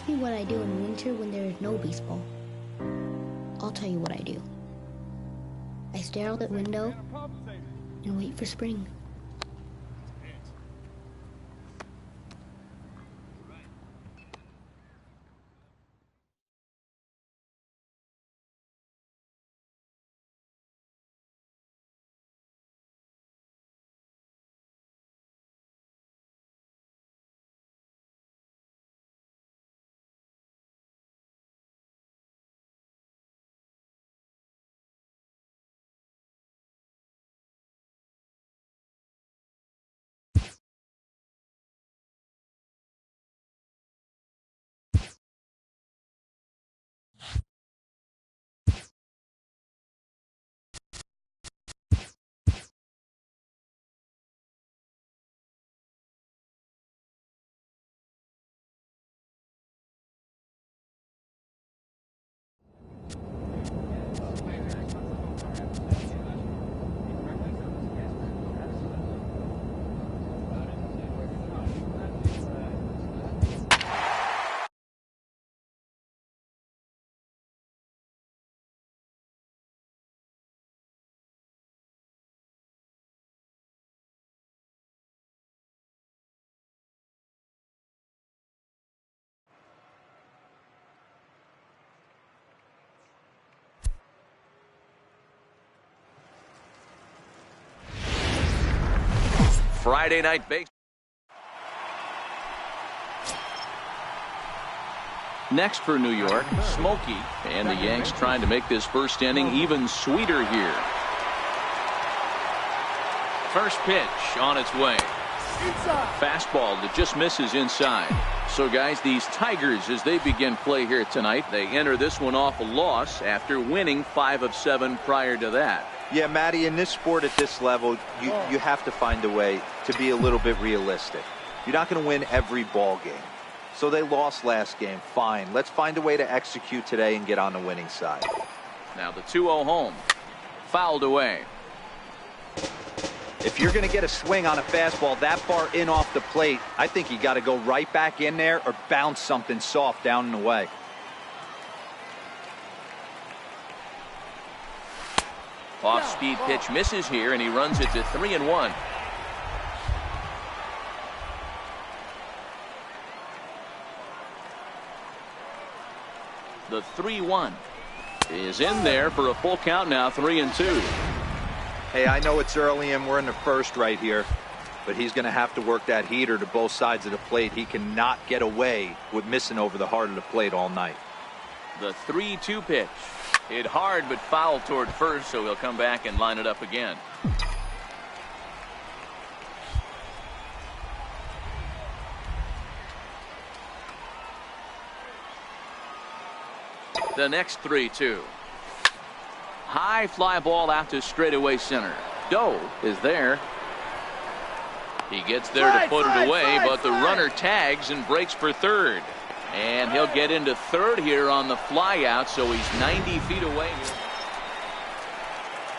ask me what I do in winter when there is no baseball. I'll tell you what I do. I stare out the window and wait for spring. Friday night baseball. Next for New York, Smokey, and the Yanks trying to make this first inning even sweeter here. First pitch on its way. Fastball that just misses inside. So guys, these Tigers, as they begin play here tonight, they enter this one off a loss after winning 5 of 7 prior to that. Yeah, Matty, in this sport at this level, you have to find a way to be a little bit realistic. You're not going to win every ball game. So they lost last game. Fine. Let's find a way to execute today and get on the winning side. Now the 2-0 home. Fouled away. If you're going to get a swing on a fastball that far in off the plate, I think you got to go right back in there or bounce something soft down and away. Off-speed pitch misses here, and he runs it to 3-1. The 3-1 is in there for a full count now, 3-2. Hey, I know it's early and we're in the first right here, but he's going to have to work that heater to both sides of the plate. He cannot get away with missing over the heart of the plate all night. The 3-2 pitch. Hit hard but foul toward first, so he'll come back and line it up again. The next 3-2. High fly ball out to straightaway center. Doe is there. He gets there to put it away, but the runner tags and breaks for third. And he'll get into third here on the fly out, so he's 90 feet away.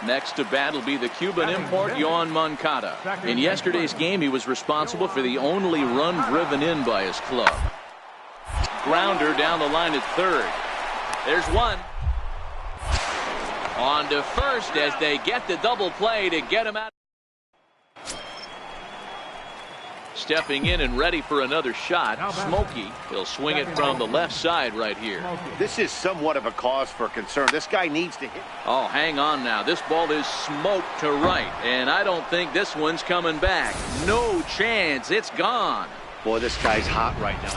Next to bat will be the Cuban import, Yoan Moncada. In yesterday's game, he was responsible for the only run driven in by his club. Grounder down the line at third. There's one. On to first as they get the double play to get him out. Stepping in and ready for another shot, Smokey. He'll swing it from the left side right here. This is somewhat of a cause for concern. This guy needs to hit. Oh, hang on now. This ball is smoked to right, and I don't think this one's coming back. No chance. It's gone. Boy, this guy's hot right now.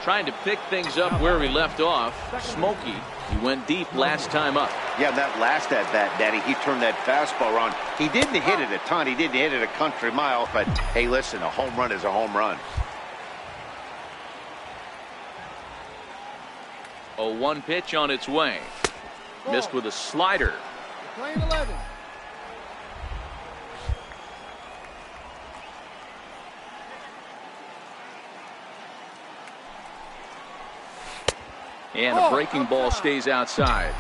Trying to pick things up where we left off. Smokey, he went deep last time up. Yeah, that last at bat, Daddy, he turned that fastball around. He didn't hit it a ton. He didn't hit it a country mile. But, hey, listen, a home run is a home run. 0-1 pitch on its way. Missed with a slider. Playing 11. And a breaking ball stays outside.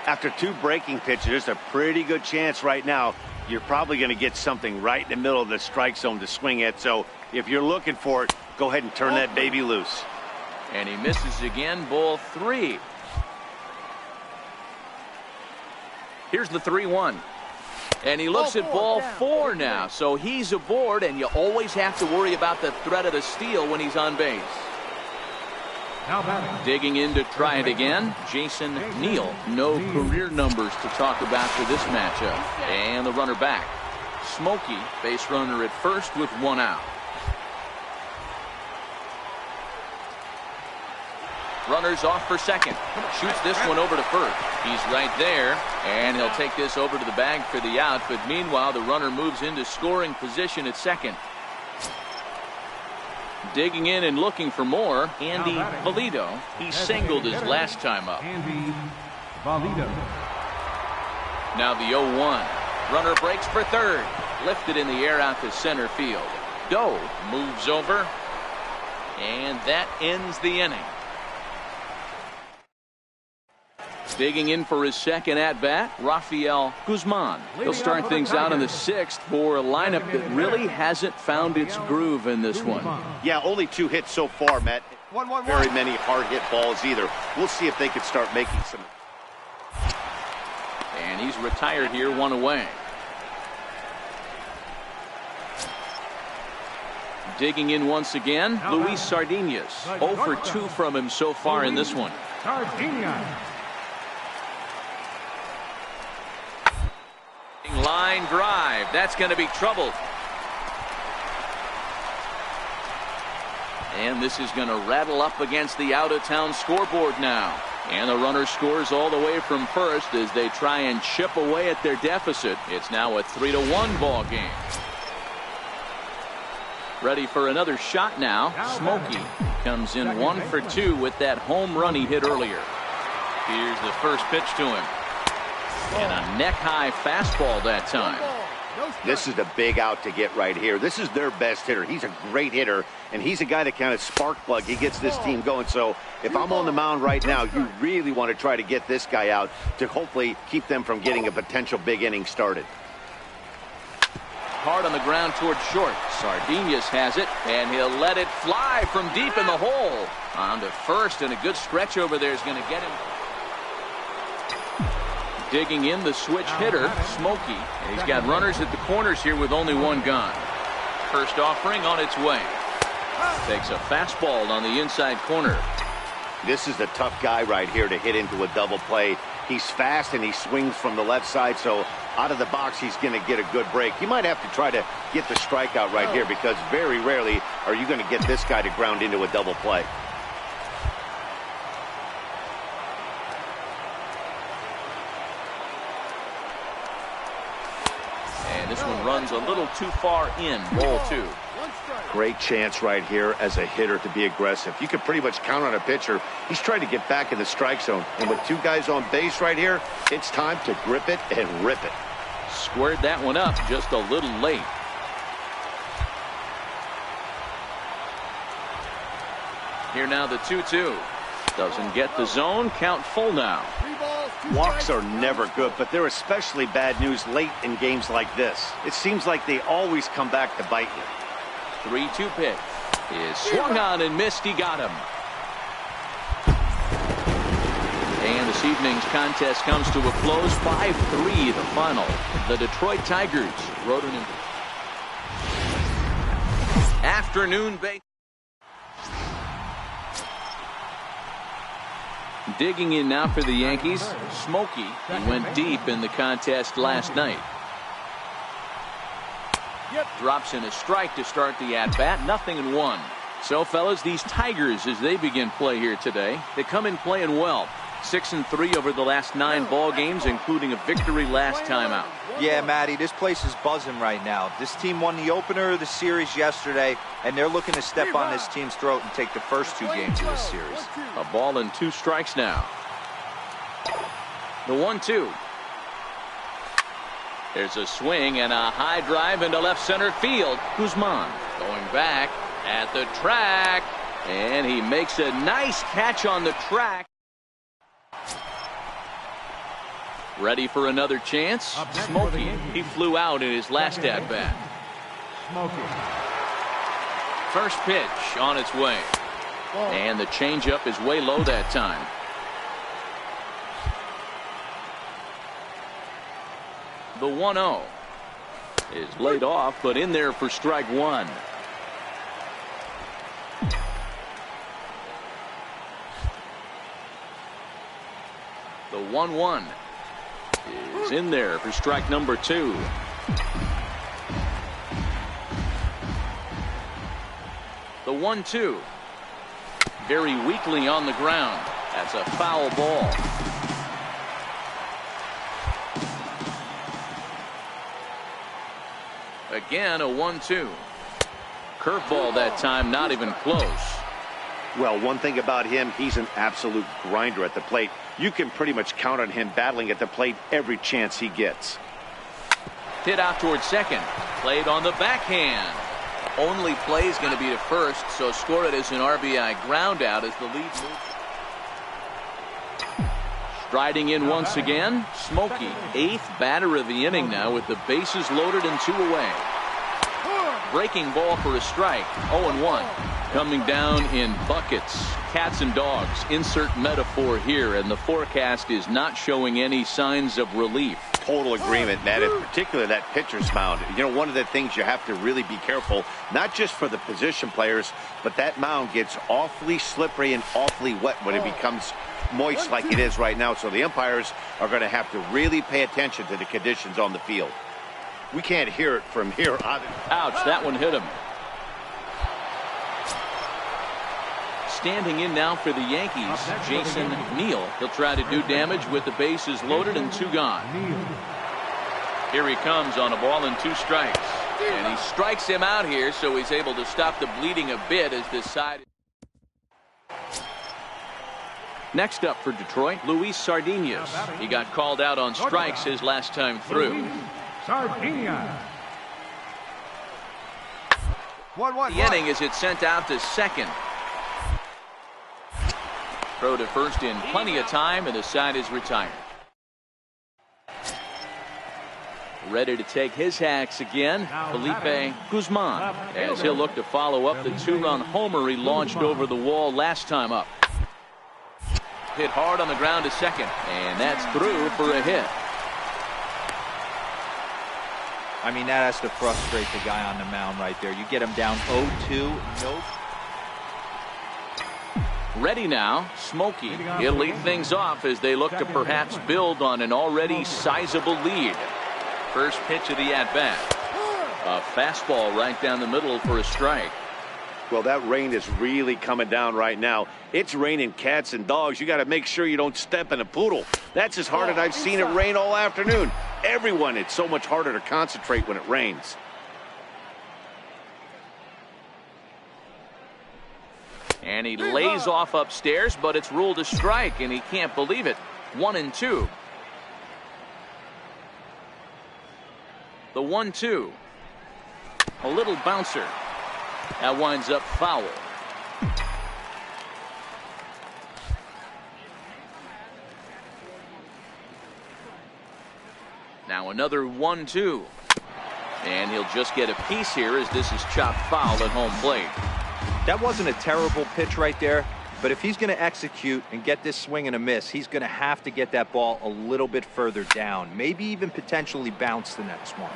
After 2 breaking pitches, there's a pretty good chance right now you're probably going to get something right in the middle of the strike zone to swing at. So if you're looking for it, Go ahead and turn that baby loose. And he misses again, ball 3. Here's the 3-1. And he looks at ball 4 now, so he's aboard, and you always have to worry about the threat of the steal when he's on base. Digging in to try it again, Jason Neal. No career numbers to talk about for this matchup. And the runner back. Smokey, base runner at first with 1 out. Runners off for second. Shoots this one over to first. He's right there, and he'll take this over to the bag for the out. But meanwhile, the runner moves into scoring position at second. Digging in and looking for more, Andy Valido. He singled his last time up. Andy Valido. Now the 0-1. Runner breaks for third. Lifted in the air out to center field. Doe moves over, and that ends the inning. Digging in for his second at-bat, Rafael Guzman. He'll start things out in the 6th for a lineup that really hasn't found its groove in this one. Yeah, only 2 hits so far, Matt. Very many hard-hit balls either. We'll see if they can start making some. And he's retired here, 1 away. Digging in once again, Luis Sardinas. 0 for 2 from him so far in this one. Line drive. That's going to be trouble. And this is going to rattle up against the out-of-town scoreboard now. And the runner scores all the way from first as they try and chip away at their deficit. It's now a 3-1 ball game. Ready for another shot now. Smokey comes in 1 for 2 with that home run he hit earlier. Here's the first pitch to him. And a neck-high fastball that time. This is the big out to get right here. This is their best hitter. He's a great hitter, and he's a guy that kind of spark plug. He gets this team going. So if I'm on the mound right now, you really want to try to get this guy out to hopefully keep them from getting a potential big inning started. Hard on the ground towards short. Sardinas has it, and he'll let it fly from deep in the hole. On to first, and a good stretch over there is going to get him. Digging in the switch hitter, Smokey. And he's got runners at the corners here with only 1 gone. First offering on its way. Takes a fastball on the inside corner. This is the tough guy right here to hit into a double play. He's fast and he swings from the left side, so out of the box he's going to get a good break. You might have to try to get the strikeout right here because very rarely are you going to get this guy to ground into a double play. This one runs a little too far in. Ball 2. Great chance right here as a hitter to be aggressive. You can pretty much count on a pitcher. He's trying to get back in the strike zone. And with 2 guys on base right here, it's time to grip it and rip it. Squared that one up just a little late. Here now the 2-2. Doesn't get the zone. Count full now. Walks are never good, but they're especially bad news late in games like this. It seems like they always come back to bite you. 3-2 pitch is swung on and missed. He got him. And this evening's contest comes to a close. 5-3 the final. The Detroit Tigers rode an afternoon base. Digging in now for the Yankees, Smokey. He went deep in the contest last night. Drops in a strike to start the at-bat. 0-1. So, fellas, these Tigers, as they begin play here today, they come in playing well. 6-3 over the last 9 ball games, including a victory last time out. Yeah, Matty, this place is buzzing right now. This team won the opener of the series yesterday, and they're looking to step on this team's throat and take the first 2 games of this series. A ball and 2 strikes now. The 1-2. There's a swing and a high drive into left center field. Guzman going back at the track, and he makes a nice catch on the track. Ready for another chance. Smokey, he flew out in his last at-bat. First pitch on its way. And the changeup is way low that time. The 1-0 is laid off, but in there for strike one. The 1-1 is in there for strike number two. The 1-2 very weakly on the ground. That's a foul ball. Again, a 1-2. Curveball that time, not even close. Well, one thing about him, he's an absolute grinder at the plate. You can pretty much count on him battling at the plate every chance he gets. Hit out towards second. Played on the backhand. Only play is going to be to first, so score it as an RBI ground out as the lead moves. Striding in once again, Smokey, 8th batter of the inning now with the bases loaded and 2 away. Breaking ball for a strike, 0-1. Coming down in buckets, cats and dogs. Insert metaphor here, and the forecast is not showing any signs of relief. Total agreement, Matt, in particular that pitcher's mound. You know, one of the things you have to really be careful, not just for the position players, but that mound gets awfully slippery and awfully wet when it becomes moist like it is right now. So the umpires are going to have to really pay attention to the conditions on the field. We can't hear it from here either. Ouch, that one hit him. Standing in now for the Yankees, Jason Neal. He'll try to do damage with the bases loaded and 2 gone. Here he comes on a ball and 2 strikes. And he strikes him out here, so he's able to stop the bleeding a bit as this side. Next up for Detroit, Luis Sardinas. He got called out on strikes his last time through. The inning is it sent out to second. Throw to first in plenty of time, and the side is retired. Ready to take his hacks again, Felipe Guzman, as he'll look to follow up the 2-run homer he launched over the wall last time up. Hit hard on the ground to second, and that's through for a hit. I mean, that has to frustrate the guy on the mound right there. You get him down 0-2, nope. Ready now, Smokey. He'll lead things off as they look to perhaps build on an already sizable lead. First pitch of the at-bat. A fastball right down the middle for a strike. Well, that rain is really coming down right now. It's raining cats and dogs. You got to make sure you don't step in a poodle. That's as hard as I've seen it rain all afternoon. Everyone, it's so much harder to concentrate when it rains. And he lays off upstairs, but it's ruled a strike, and he can't believe it. 1-2. The 1-2. A little bouncer. That winds up foul. Now another 1-2. And he'll just get a piece here as this is chopped foul at home plate. That wasn't a terrible pitch right there, but if he's going to execute and get this swing and a miss, he's going to have to get that ball a little bit further down, maybe even potentially bounce the next one.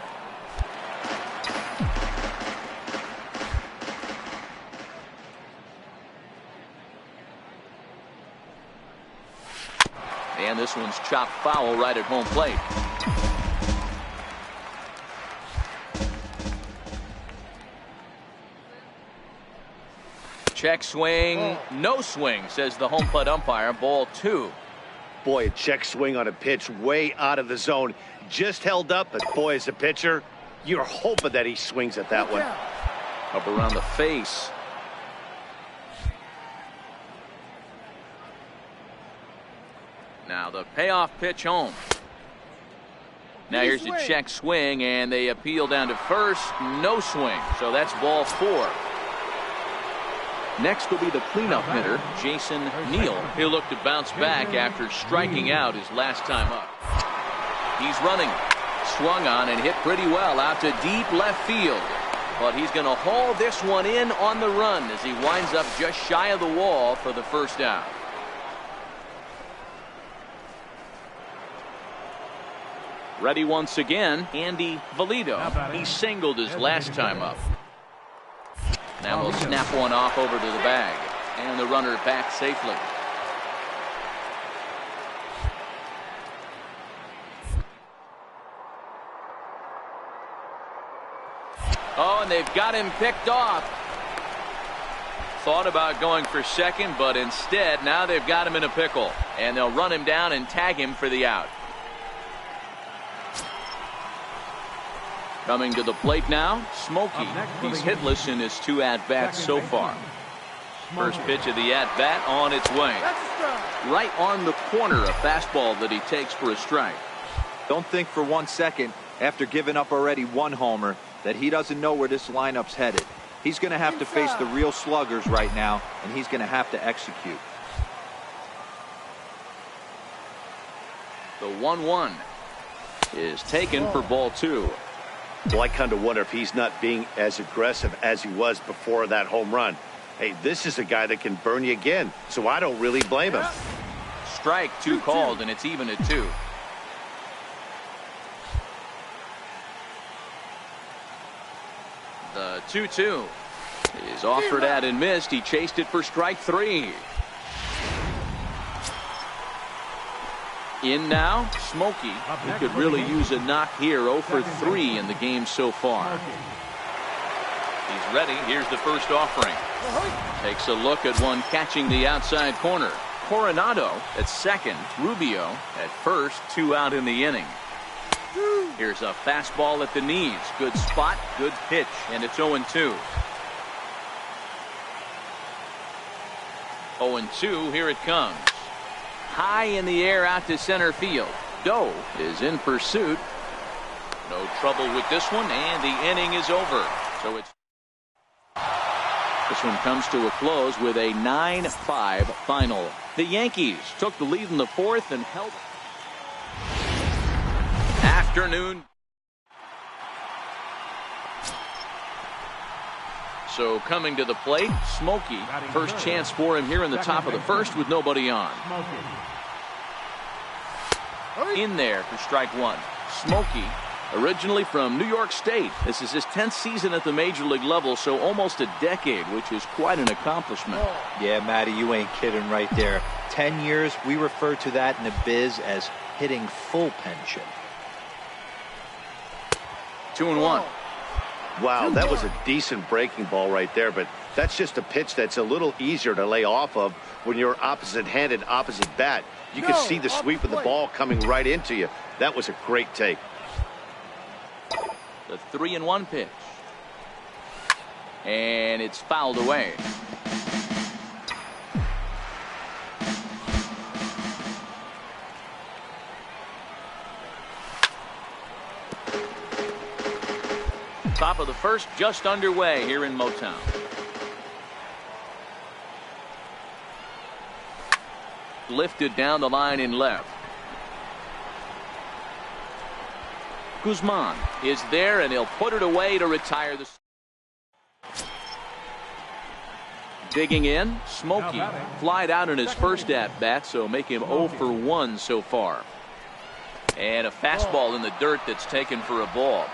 And this one's chopped foul right at home plate. Check swing, no swing, says the home plate umpire. Ball 2. Boy, a check swing on a pitch way out of the zone. Just held up, but boy, as a pitcher, you're hoping that he swings at that one. Up around the face. Now the payoff pitch home. Now here's the check swing, and they appeal down to first. No swing, so that's ball 4. Next will be the cleanup hitter, Jason Neal. He'll look to bounce back after striking out his last time up. He's running. Swung on and hit pretty well out to deep left field. But he's going to haul this one in on the run as he winds up just shy of the wall for the first down. Ready once again, Andy Valido. He singled his last time up. Now we'll snap one off over to the bag. And the runner back safely. Oh, and they've got him picked off. Thought about going for second, but instead now they've got him in a pickle. And they'll run him down and tag him for the out. Coming to the plate now, Smokey. He's hitless in his 2 at-bats so far. First pitch of the at-bat on its way. Right on the corner, a fastball that he takes for a strike. Don't think for 1 second, after giving up already 1 homer, that he doesn't know where this lineup's headed. He's going to have to face the real sluggers right now, and he's going to have to execute. The 1-1 is taken for ball 2. Well, I kind of wonder if he's not being as aggressive as he was before that home run. Hey, this is a guy that can burn you again, so I don't really blame him. Strike 2 called, and it's even at 2. The 2-2 is offered at and missed. He chased it for strike 3. In now, Smokey. He could really use a knock here. 0 for 3 in the game so far. He's ready. Here's the first offering. Takes a look at one catching the outside corner. Coronado at second. Rubio at first. 2 out in the inning. Here's a fastball at the knees. Good spot, good pitch, and it's 0-2. 0-2, here it comes. High in the air out to center field. Doe is in pursuit. No trouble with this one, and the inning is over. So it's this one comes to a close with a 9-5 final. The Yankees took the lead in the 4th and held afternoon. So coming to the plate, Smokey. First chance for him here in the top of the 1st with nobody on. In there for strike 1. Smokey, originally from New York State. This is his 10th season at the major league level, so almost a decade, which is quite an accomplishment. Yeah, Matty, you ain't kidding right there. 10 years, we refer to that in the biz as hitting full pension. 2-1. Wow, that was a decent breaking ball right there, but that's just a pitch that's a little easier to lay off of when you're opposite-handed, opposite bat. You can see the sweep of the ball coming right into you. That was a great take. The 3-1 pitch. And it's fouled away. Top of the 1st just underway here in Motown. Lifted down the line in left. Guzman is there, and he'll put it away to retire the. Digging in, Smokey flied out in his first at-bat, so make him 0 for 1 so far. And a fastball in the dirt that's taken for a ball.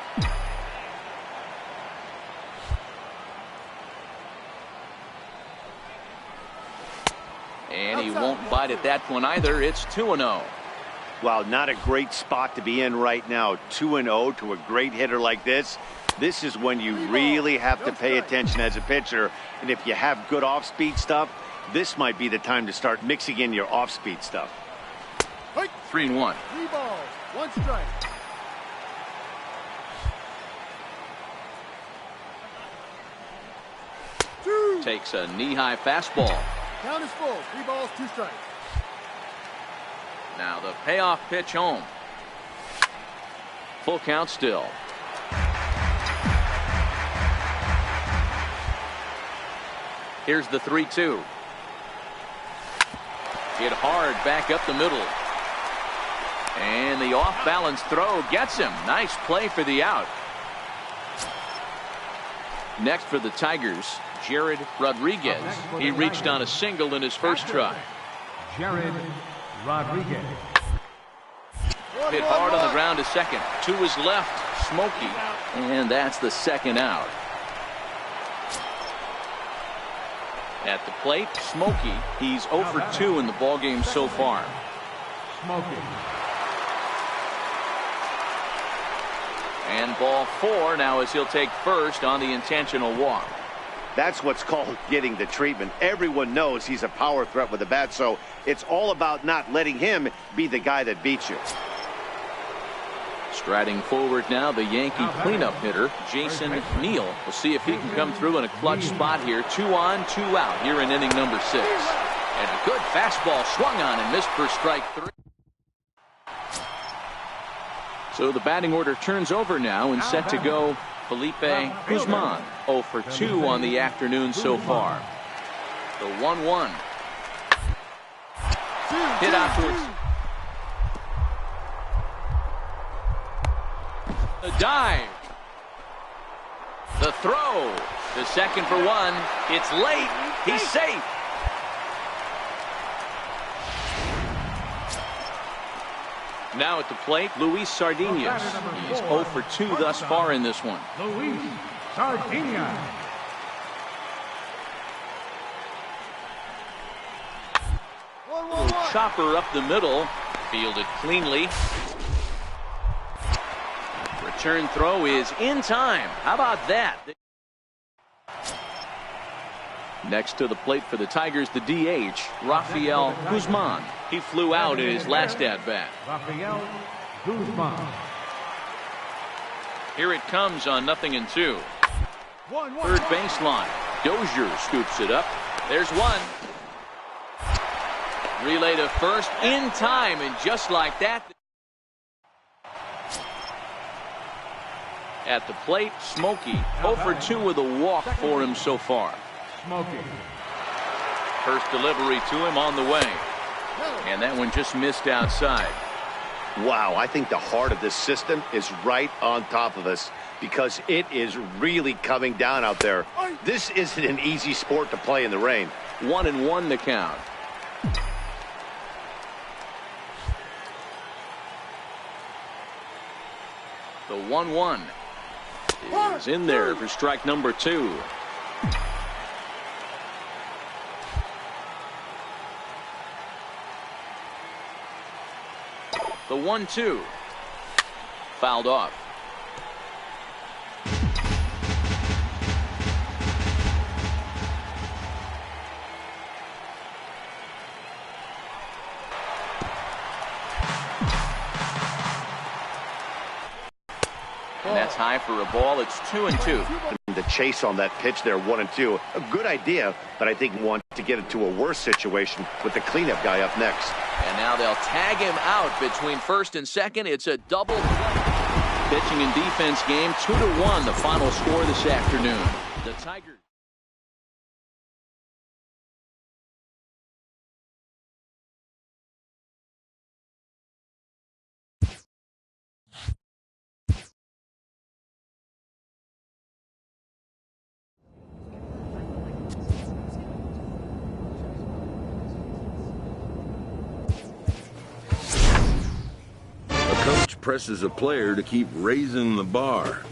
And he won't bite at that one either. It's 2-0. Wow, not a great spot to be in right now. 2-0 to a great hitter like this. This is when you really have to pay attention as a pitcher. And if you have good off-speed stuff, this might be the time to start mixing in your off-speed stuff. 3-1. 3 balls, 1 strike. Takes a knee-high fastball. Count is full. 3 balls, 2 strikes. Now the payoff pitch home. Full count still. Here's the 3-2. Hit hard back up the middle. And the off-balance throw gets him. Nice play for the out. Next for the Tigers, Jared Rodriguez. He reached on a single in his first try. Jared Rodriguez. Hit hard on the ground to second. To his left, Smokey. And that's the second out. At the plate, Smokey. He's 0 for 2 in the ballgame so far. Smokey. And ball 4 now as he'll take first on the intentional walk. That's what's called getting the treatment. Everyone knows he's a power threat with the bat, so it's all about not letting him be the guy that beats you. Striding forward now, the Yankee cleanup hitter, Jason Neal. We'll see if he can come through in a clutch spot here. 2 on, 2 out here in inning number 6. And a good fastball swung on and missed for strike 3. So the batting order turns over now and set to go Felipe Guzman. 0 for 2 on the afternoon so far. The 1-1. Hit out towards the dive. The throw. The second for 1. It's late. He's safe. Now at the plate, Luis Sardinas. He's 0 for 2 thus far in this one. Luis Sardinas. Little chopper up the middle. Fielded cleanly. Return throw is in time. How about that? Next to the plate for the Tigers, the DH, Rafael Guzman. He flew out in his last at-bat. Rafael Guzman. Here it comes on 0-2. Third baseline. Dozier scoops it up. There's 1. Relay to first in time, and just like that. At the plate, Smokey. 0 for 2 with a walk for him so far. Smokey. First delivery to him on the way. And that one just missed outside. Wow, I think the heart of this system is right on top of us because it is really coming down out there. This isn't an easy sport to play in the rain. 1-1 the count. The 1-1 is in there for strike number 2. The 1-2 fouled off. And that's high for a ball. It's 2-2. The chase on that pitch there, 1-2. A good idea, but I think we want to get into a worse situation with the cleanup guy up next. And now they'll tag him out between first and second. It's a double pitching and defense game. 2-1 the final score this afternoon. The Tigers. Coach presses a player to keep raising the bar.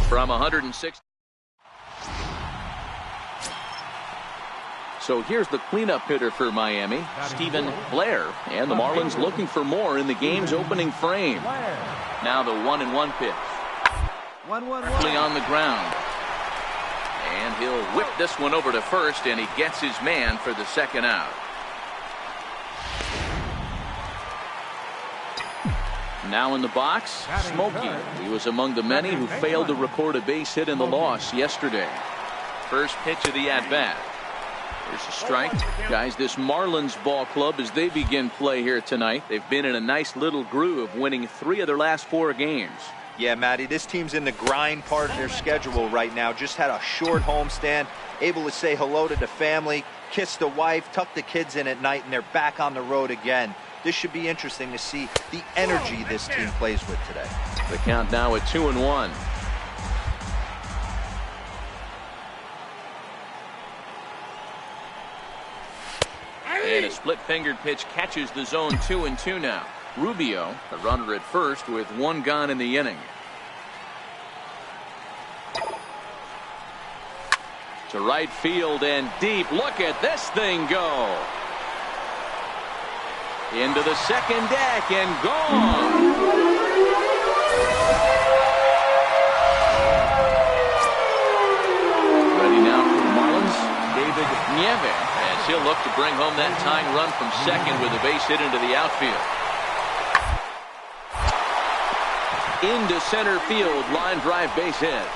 from 106. So here's the cleanup hitter for Miami, Stephen Blair, and the Marlins looking for more in the game's opening frame. Now the 1-1 pitch. Quickly on the ground. And he'll whip this one over to first, and he gets his man for the second out. Now in the box, Smokey. He was among the many who failed to record a base hit in the loss yesterday. First pitch of the at-bat. There's a strike. Guys, this Marlins ball club, as they begin play here tonight, they've been in a nice little groove, winning 3 of their last 4 games. Yeah, Matty, this team's in the grind part of their schedule right now. Just had a short homestand, able to say hello to the family, kiss the wife, tuck the kids in at night, and they're back on the road again. This should be interesting to see the energy this team plays with today. The count now at 2-1. And a split-fingered pitch catches the zone 2-2 now. Rubio, the runner at first, with 1 gone in the inning. To right field and deep. Look at this thing go. Into the second deck and gone. Ready now for the Marlins, David Nieve, as he'll look to bring home that tying run from second with a base hit into the outfield. Into center field, line drive base hit.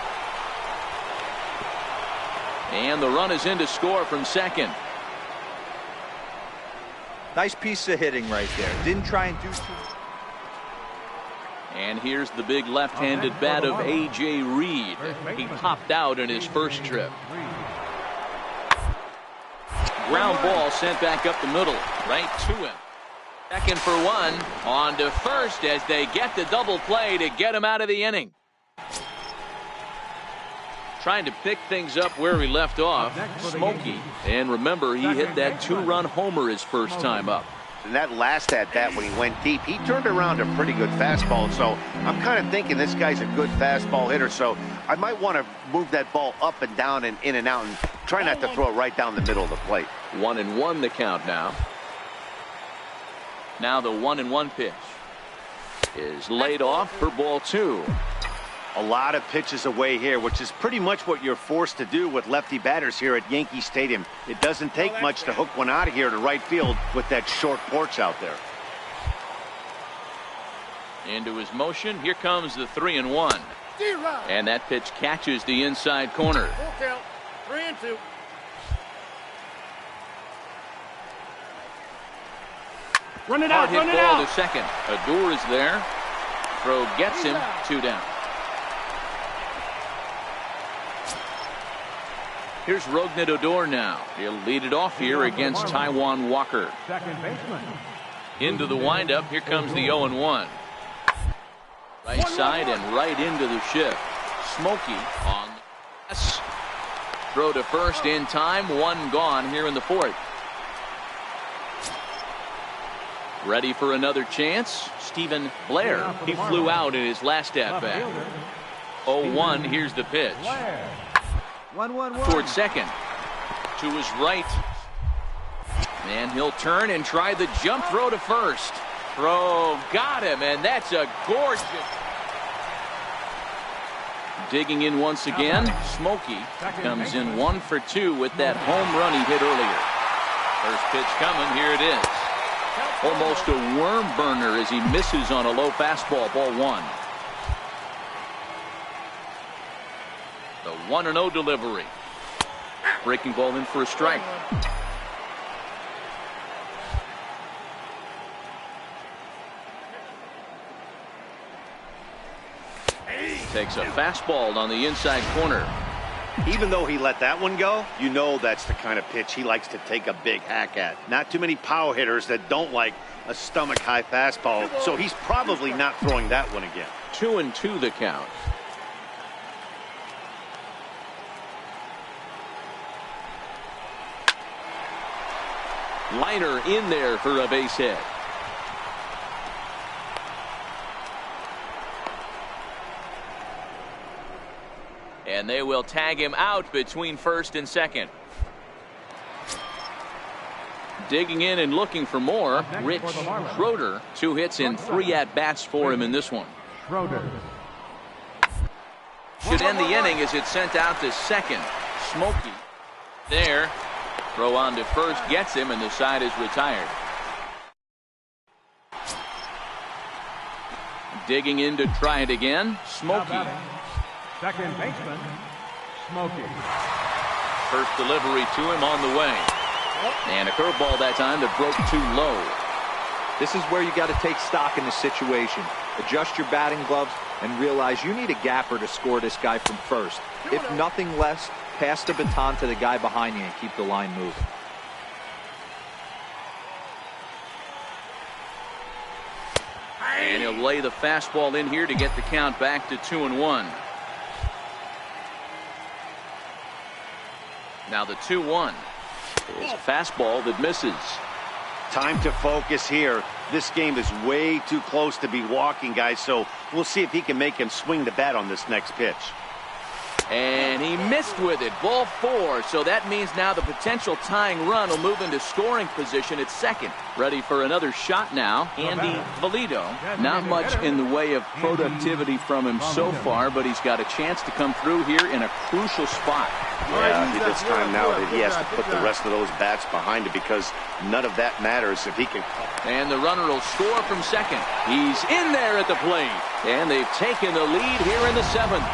And the run is in to score from second. Nice piece of hitting right there. Didn't try and do too much. And here's the big left-handed bat of A.J. Reed. He popped out in his first trip. Ground ball sent back up the middle, right to him. Second for 1, on to first as they get the double play to get him out of the inning. Trying to pick things up where he left off, Smokey. And remember, he hit that 2-run homer his first time up. And that last at-bat when he went deep, he turned around a pretty good fastball. So I'm kind of thinking this guy's a good fastball hitter. So I might want to move that ball up and down and in and out and try not to throw it right down the middle of the plate. 1-1 the count now. Now the 1-1 pitch is laid off for ball 2. A lot of pitches away here, which is pretty much what you're forced to do with lefty batters here at Yankee Stadium. It doesn't take much to hook one out of here to right field with that short porch out there. Into his motion. Here comes the 3-1. And that pitch catches the inside corner. Full count. 3-2. Run it Hard out, hit run it ball out. to second. Odor is there. Throw gets him. 2 down. Here's Rougned Odor now. He'll lead it off here against Taijuan Walker. Second baseman. Into the windup. Here comes the 0-1. Right side and right into the shift. Smokey on the pass. Throw to first in time. 1 gone here in the 4th. Ready for another chance. Stephen Blair. He flew out in his last at-bat. 0-1. Here's the pitch. 1-1-1. Towards second. To his right. And he'll turn and try the jump throw to first. Throw got him, and that's a gorgeous. Digging in once again. Smokey comes in 1 for 2 with that home run he hit earlier. First pitch coming. Here it is. Almost a worm burner as he misses on a low fastball. Ball 1. The 1-0 delivery. Breaking ball in for a strike. Takes a fastball on the inside corner. Even though he let that one go, you know that's the kind of pitch he likes to take a big hack at. Not too many power hitters that don't like a stomach-high fastball, so he's probably not throwing that one again. 2-2 the count. Liner in there for a base hit. And they will tag him out between first and second. Digging in and looking for more, Rich Schroeder. 2 hits and 3 at-bats for him in this one. Schroeder. Should end the inning as it's sent out to second. Smokey there. Throw on to first gets him, and the side is retired. Digging in to try it again. Smokey. Second baseman, Smokey. First delivery to him on the way. And a curveball that time that broke too low. This is where you got to take stock in the situation. Adjust your batting gloves and realize you need a gapper to score this guy from first. If nothing less, pass the baton to the guy behind you and keep the line moving. And he'll lay the fastball in here to get the count back to 2-1. Now the 2-1 is a fastball that misses. Time to focus here. This game is way too close to be walking, guys, so we'll see if he can make him swing the bat on this next pitch. And he missed with it. Ball 4. So that means now the potential tying run will move into scoring position at second. Ready for another shot now. Andy Valido. Not much in the way of productivity from him so far, but he's got a chance to come through here in a crucial spot. Yeah, it's time now that he has to put the rest of those bats behind it, because none of that matters if he can. And the runner will score from second. He's in there at the plate. And they've taken the lead here in the 7th.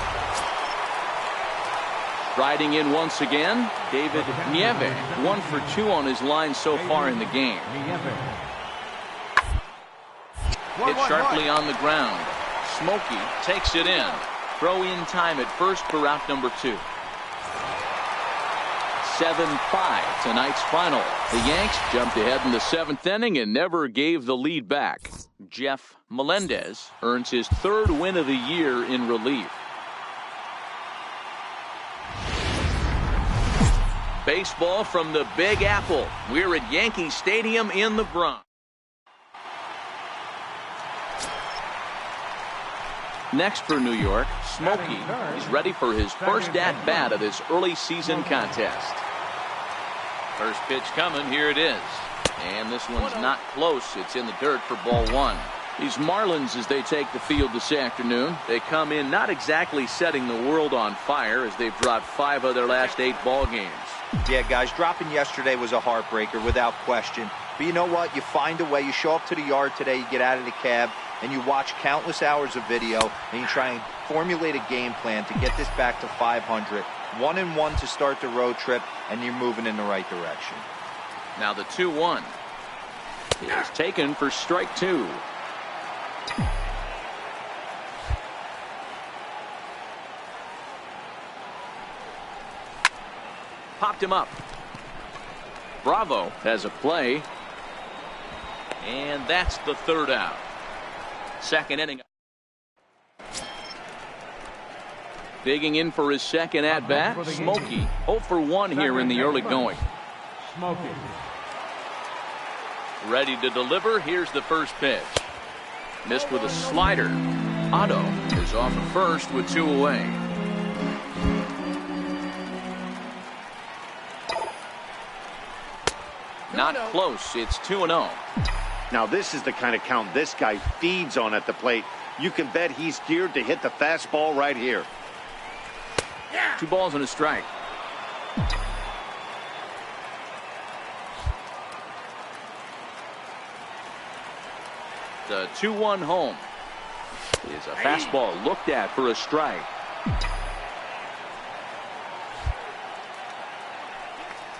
Riding in once again, David Nieve. 1 for 2 on his line so far in the game. Hit sharply on the ground. Smokey takes it in. Throw in time at first for out number 2. 7-5 tonight's final. The Yanks jumped ahead in the 7th inning and never gave the lead back. Jeff Melendez earns his 3rd win of the year in relief. Baseball from the Big Apple. We're at Yankee Stadium in the Bronx. Next for New York, Smokey. He's ready for his first at-bat of this early season contest. First pitch coming, here it is. And this one's not close. It's in the dirt for ball 1. These Marlins, as they take the field this afternoon, they come in not exactly setting the world on fire, as they've dropped 5 of their last 8 ball games. Yeah, guys, dropping yesterday was a heartbreaker without question. But you know what? You find a way. You show up to the yard today, you get out of the cab, and you watch countless hours of video, and you try and formulate a game plan to get this back to 500. 1-1 to start the road trip, and you're moving in the right direction. Now the 2-1 is taken for strike 2. Popped him up. Bravo has a play. And that's the 3rd out. 2nd inning. Digging in for his 2nd at-bat. Smokey 0 for 1 here in the early going. Smokey. Ready to deliver. Here's the first pitch. Missed with a slider. Otto is off at first with 2 away. Not close. It's 2-0. Now this is the kind of count this guy feeds on at the plate. You can bet he's geared to hit the fastball right here. 2 balls and a strike. The 2-1 home is a fastball looked at for a strike.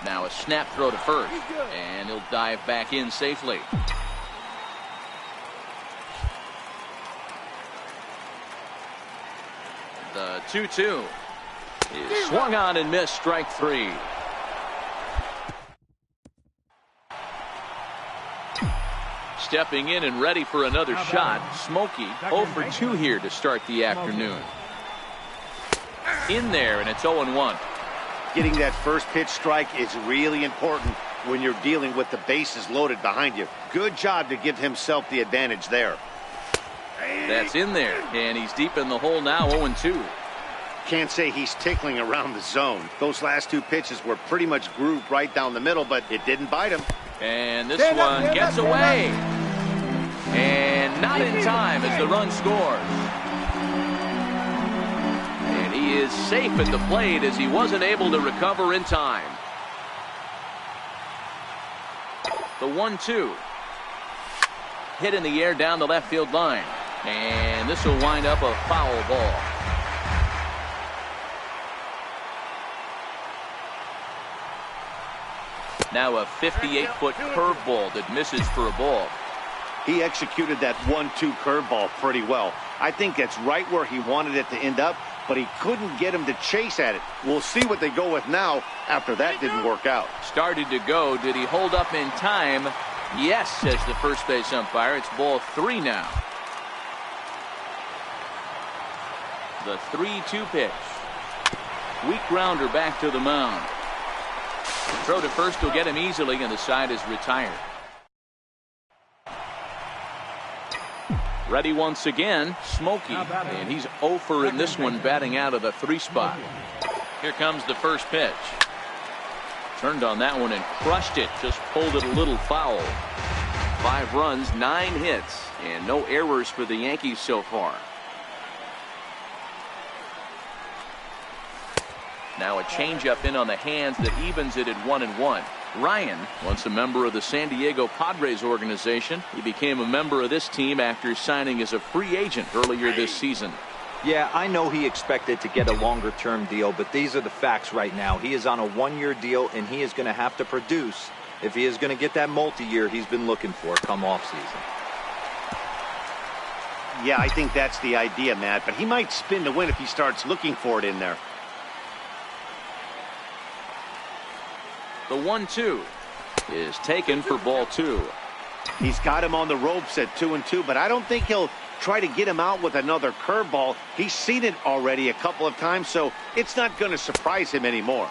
Now a snap throw to first, and he'll dive back in safely. The 2-2 is swung on and missed, strike 3. Stepping in and ready for another shot, Smokey 0 for 2 here to start the afternoon. In there, and it's 0-1. Getting that first pitch strike is really important when you're dealing with the bases loaded behind you. Good job to give himself the advantage there. That's in there, and he's deep in the hole now, 0-2. can't say he's tickling around the zone. Those last two pitches were pretty much grooved right down the middle, but it didn't bite him. And this one gets away. And not in time as the run scores. And he is safe at the plate as he wasn't able to recover in time. The 1-2. Hit in the air down the left field line. And this will wind up a foul ball. Now a 58-foot curveball that misses for a ball. He executed that 1-2 curveball pretty well. I think that's right where he wanted it to end up, but he couldn't get him to chase at it. We'll see what they go with now after that didn't work out. Started to go. Did he hold up in time? Yes, says the first base umpire. It's ball 3 now. The 3-2 pitch. Weak grounder back to the mound. Throw to first will get him easily, and the side is retired. Ready once again, Smokey, and he's 0 for in this one, batting out of the 3 spot. Here comes the first pitch. Turned on that one and crushed it, just pulled it a little foul. 5 runs, 9 hits, and no errors for the Yankees so far. Now a changeup in on the hands that evens it at 1-1. Ryan, once a member of the San Diego Padres organization, he became a member of this team after signing as a free agent earlier this season. Yeah, I know he expected to get a longer-term deal, but these are the facts right now. He is on a 1-year deal, and he is going to have to produce if he is going to get that multi-year he's been looking for come off-season. Yeah, I think that's the idea, Matt, but he might spin to win if he starts looking for it in there. The 1-2 is taken for ball 2. He's got him on the ropes at 2-2, but I don't think he'll try to get him out with another curveball. He's seen it already a couple of times, so it's not going to surprise him anymore.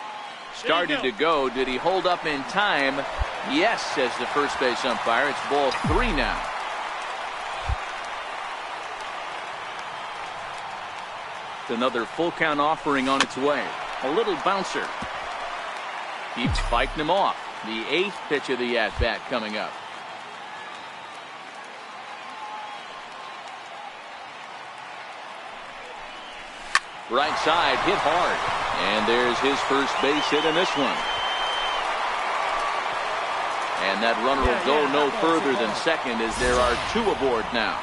Started to go. Did he hold up in time? Yes, says the first base umpire. It's ball 3 now. Another full count offering on its way. A little bouncer. Keeps fighting him off. The 8th pitch of the at-bat coming up. Right side, hit hard. And there's his first base hit in this one. And that runner will go no further than second as there are 2 aboard now.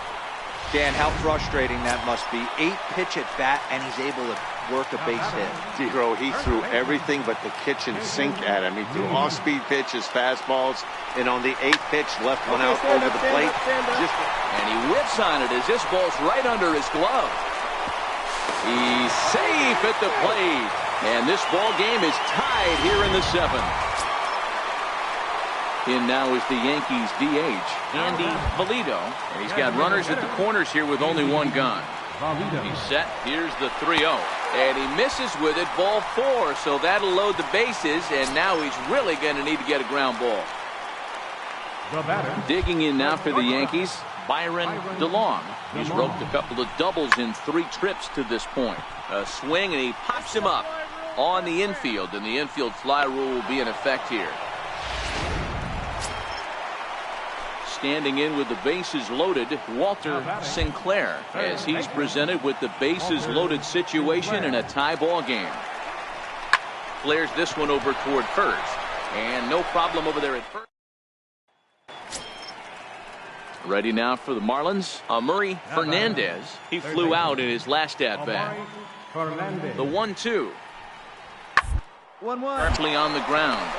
Dan, how frustrating that must be. 8 pitch at bat, and he's able to work a base hit. Zero, he threw everything but the kitchen sink at him. He threw off-speed pitches, fastballs, and on the 8th pitch, left one out over the plate. And he whips on it as this ball's right under his glove. He's safe at the plate. And this ball game is tied here in the 7th. In now is the Yankees DH, Andy Valido. And he's got runners at the corners here with only 1 gone. He's set. Here's the 3-0. And he misses with it, ball 4. So that'll load the bases. And now he's really going to need to get a ground ball. Digging in now for the Yankees, Byron DeLong. He's roped a couple of doubles in 3 trips to this point. A swing, and he pops him up on the infield. And the infield fly rule will be in effect here. Standing in with the bases loaded, Walter Sinclair, as he's presented with the bases loaded situation in a tie ball game. Flares this one over toward first, and no problem over there at first. Ready now for the Marlins, Murray Fernandez. He flew out in his last at bat. The 1-2. 1-1. Sharply on the ground.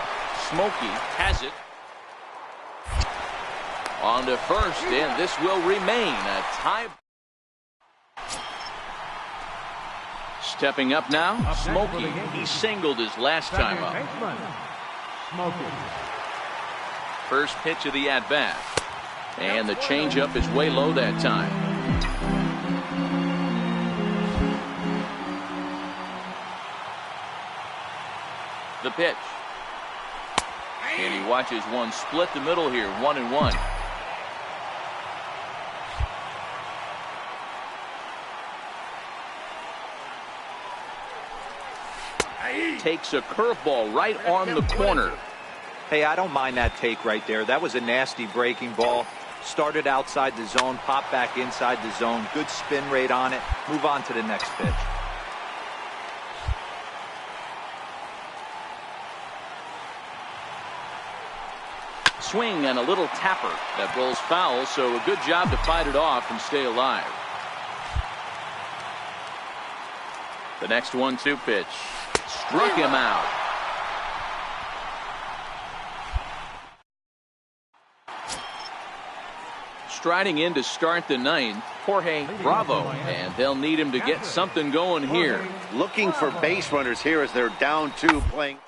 Smokey has it. On to first, and this will remain a tie. Stepping up now, Smokey. He singled his last time up. First pitch of the at-bat. And the changeup is way low that time. The pitch. And he watches one split the middle here, 1-1. takes a curveball right on the corner. Hey, I don't mind that take right there. That was a nasty breaking ball. Started outside the zone, popped back inside the zone. Good spin rate on it. Move on to the next pitch. Swing and a little tapper that rolls foul, so a good job to fight it off and stay alive. The next 1-2 pitch struck him out. Striding in to start the ninth, Jorge Bravo, and they'll need him to get something going here. Looking for base runners here as they're down 2 playing.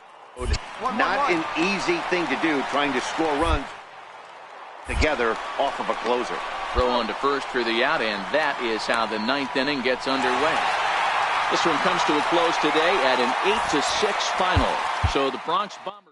Not an easy thing to do, trying to score runs together off of a closer. Throw on to first for the out, and that is how the ninth inning gets underway. This one comes to a close today at an 8-6 final. So the Bronx Bombers.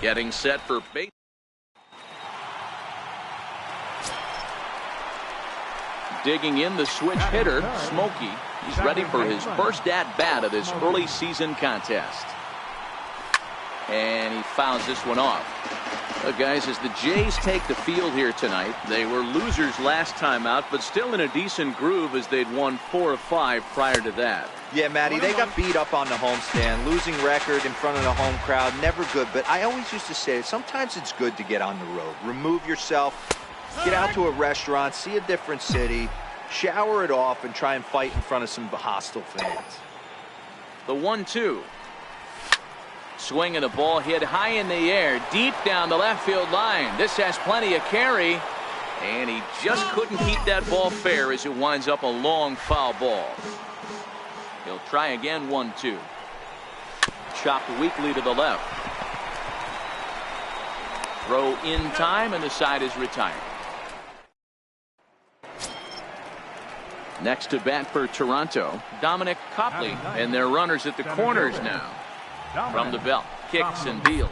Getting set for base. Digging in the switch hitter, Smokey. He's ready for his first at-bat of this early season contest. And he fouls this one off. Look, guys, as the Jays take the field here tonight, they were losers last time out, but still in a decent groove as they'd won 4 of 5 prior to that. Yeah, Matty, they got beat up on the homestand. Losing record in front of the home crowd, never good. But I always used to say, sometimes it's good to get on the road. Remove yourself, get out to a restaurant, see a different city, shower it off, and try and fight in front of some hostile fans. The 1-2. Swing and a ball hit high in the air, deep down the left field line. This has plenty of carry, and he just couldn't keep that ball fair as it winds up a long foul ball. He'll try again. 1-2. Chopped weakly to the left. Throw in time, and the side is retired. Next to bat for Toronto, Dominic Copley, and their runners at the corners now. From the belt, kicks and deals.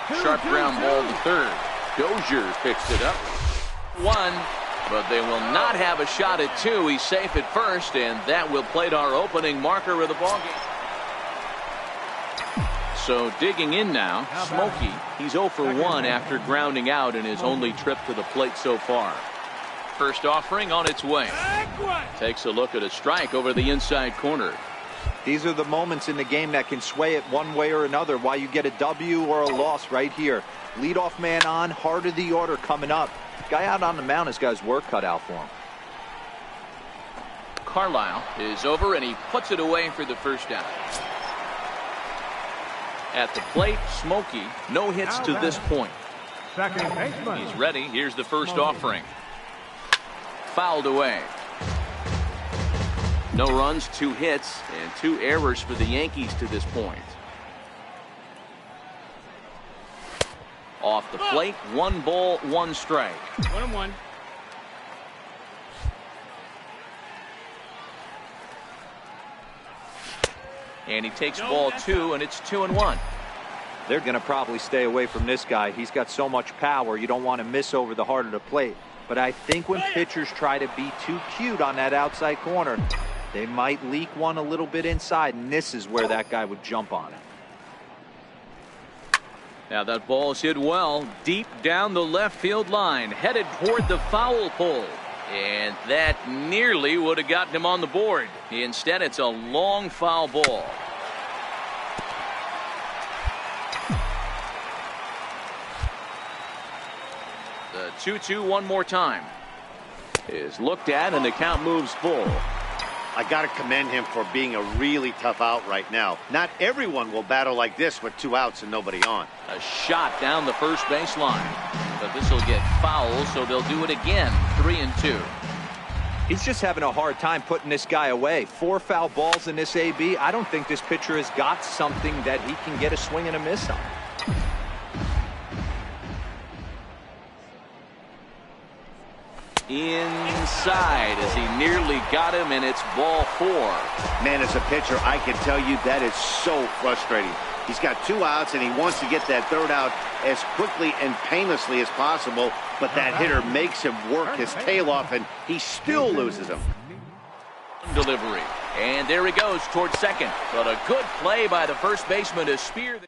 Sharp ground ball to third. Dozier picks it up. 1, but they will not have a shot at 2. He's safe at first, and that will plate our opening marker of the ballgame. So digging in now, Smokey. He's 0 for 1 after grounding out in his only trip to the plate so far. First offering on its way. Takes a look at a strike over the inside corner. These are the moments in the game that can sway it one way or another, why you get a W or a loss right here. Leadoff man on, heart of the order coming up. Guy out on the mound has got his work cut out for him. Carlisle is over, and he puts it away for the first out. At the plate, Smokey, no hits to this point. Second baseman. He's ready. Here's the first offering. Fouled away. No runs, 2 hits, and 2 errors for the Yankees to this point. Off the plate, 1 ball, 1 strike. 1-1. And he takes ball 2, and it's 2-1. They're going to probably stay away from this guy. He's got so much power, you don't want to miss over the heart of the plate. But I think when pitchers try to be too cute on that outside corner, they might leak one a little bit inside, and this is where that guy would jump on it. Now that ball's hit well, deep down the left field line, headed toward the foul pole. And that nearly would have gotten him on the board. Instead, it's a long foul ball. The 2-2 one more time is looked at, and the count moves full. I got to commend him for being a really tough out right now. Not everyone will battle like this with 2 outs and nobody on. A shot down the first baseline, but this will get foul, so they'll do it again. 3-2. He's just having a hard time putting this guy away. 4 foul balls in this AB. I don't think this pitcher has got something that he can get a swing and a miss on. Inside as he nearly got him, and it's ball 4. Man, as a pitcher, I can tell you that is so frustrating. He's got 2 outs, and he wants to get that 3rd out as quickly and painlessly as possible, but that hitter makes him work his tail off, and he still loses him. Delivery, and there he goes towards second, but a good play by the first baseman to spear.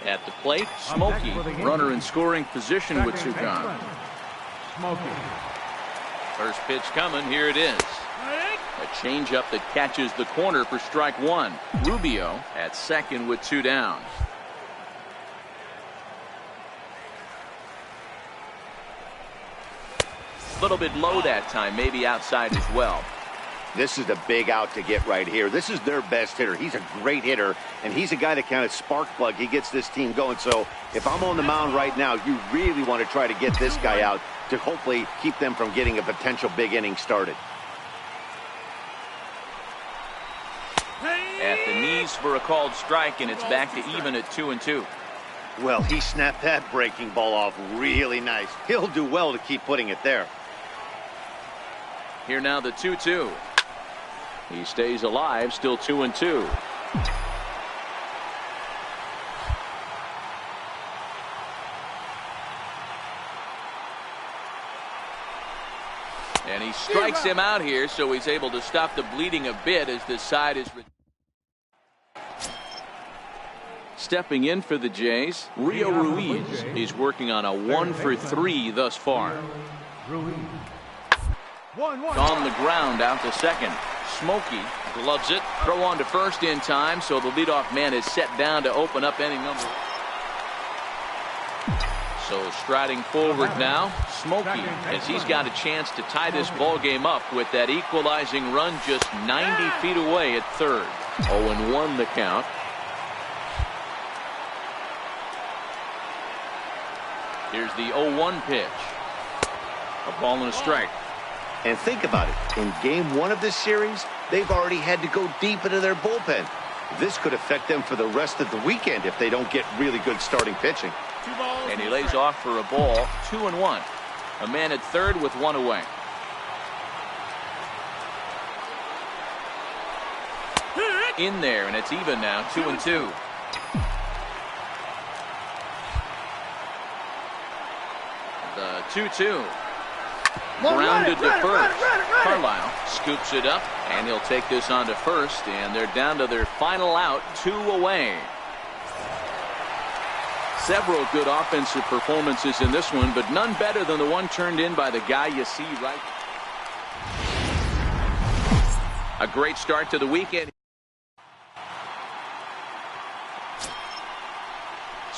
At the plate, Smokey, runner in scoring position with 2 gone. First pitch coming, here it is. A changeup that catches the corner for strike 1. Rubio at second with 2 down. A little bit low that time, maybe outside as well. This is a big out to get right here. This is their best hitter. He's a great hitter, and he's a guy that kind of spark plug. He gets this team going. So if I'm on the mound right now, you really want to try to get this guy out to hopefully keep them from getting a potential big inning started. At the knees for a called strike, and it's back to even at 2-2. Well, he snapped that breaking ball off really nice. He'll do well to keep putting it there. Here now the 2-2. He stays alive, still 2-2. And he strikes him out here, so he's able to stop the bleeding a bit as this side is. Stepping in for the Jays, Rio Ruiz. He's working on a 1-for-3 thus far. On the ground out to second. Smokey gloves it. Throw on to first in time, so the leadoff man is set down to open up any number. So striding forward now, Smokey, as he's got a chance to tie this ball game up with that equalizing run just 90 feet away at third. 0-1 the count. Here's the 0-1 pitch. A ball and a strike. And think about it. In game 1 of this series, they've already had to go deep into their bullpen. This could affect them for the rest of the weekend if they don't get really good starting pitching. And he lays off for a ball. 2-1. A man at third with 1 away. In there, and it's even now. 2-2. The 2-2. Grounded to first. Carlisle scoops it up, and he'll take this on to first, and they're down to their final out, 2 away. Several good offensive performances in this one, but none better than the one turned in by the guy you see right. A great start to the weekend.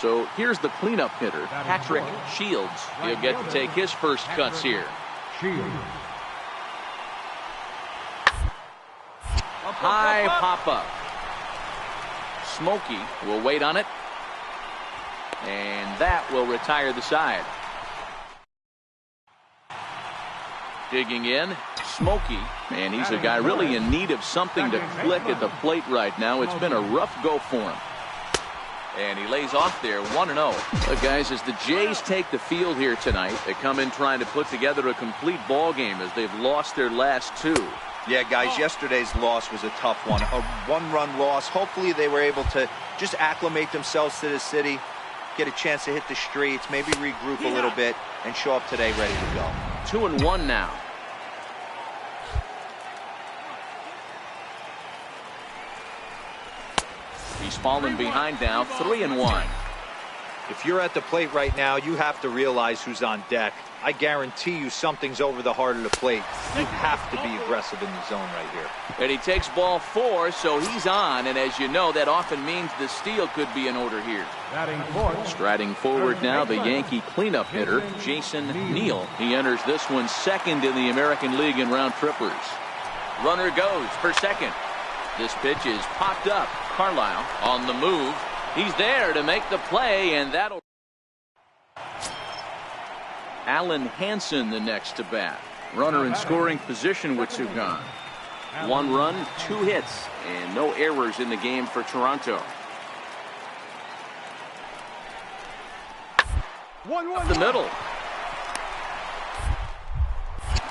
So here's the cleanup hitter, Patrick Shields. He'll get to take his first cuts here. High pop-up. Smokey will wait on it. And that will retire the side. Digging in, Smokey. Man, he's a guy really in need of something to click at the plate right now. It's been a rough go for him. And he lays off there, 1-0. Look, guys, as the Jays take the field here tonight, they come in trying to put together a complete ball game as they've lost their last 2. Yeah, guys, yesterday's loss was a tough one. A 1-run loss. Hopefully they were able to just acclimate themselves to the city, get a chance to hit the streets, maybe regroup a little bit, and show up today ready to go. 2-1 now. He's fallen behind now, 3-1. If you're at the plate right now, you have to realize who's on deck. I guarantee you something's over the heart of the plate. You have to be aggressive in the zone right here. And he takes ball 4, so he's on. And as you know, that often means the steal could be in order here. Striding forward now, the Yankee cleanup hitter, Jason Neal. He enters this one second in the American League in round trippers. Runner goes for second. This pitch is popped up. Carlisle on the move. He's there to make the play, and that'll... Alan Hansen the next to bat. Runner in scoring position with 2 gone. 1 run, 2 hits, and no errors in the game for Toronto. Up the middle.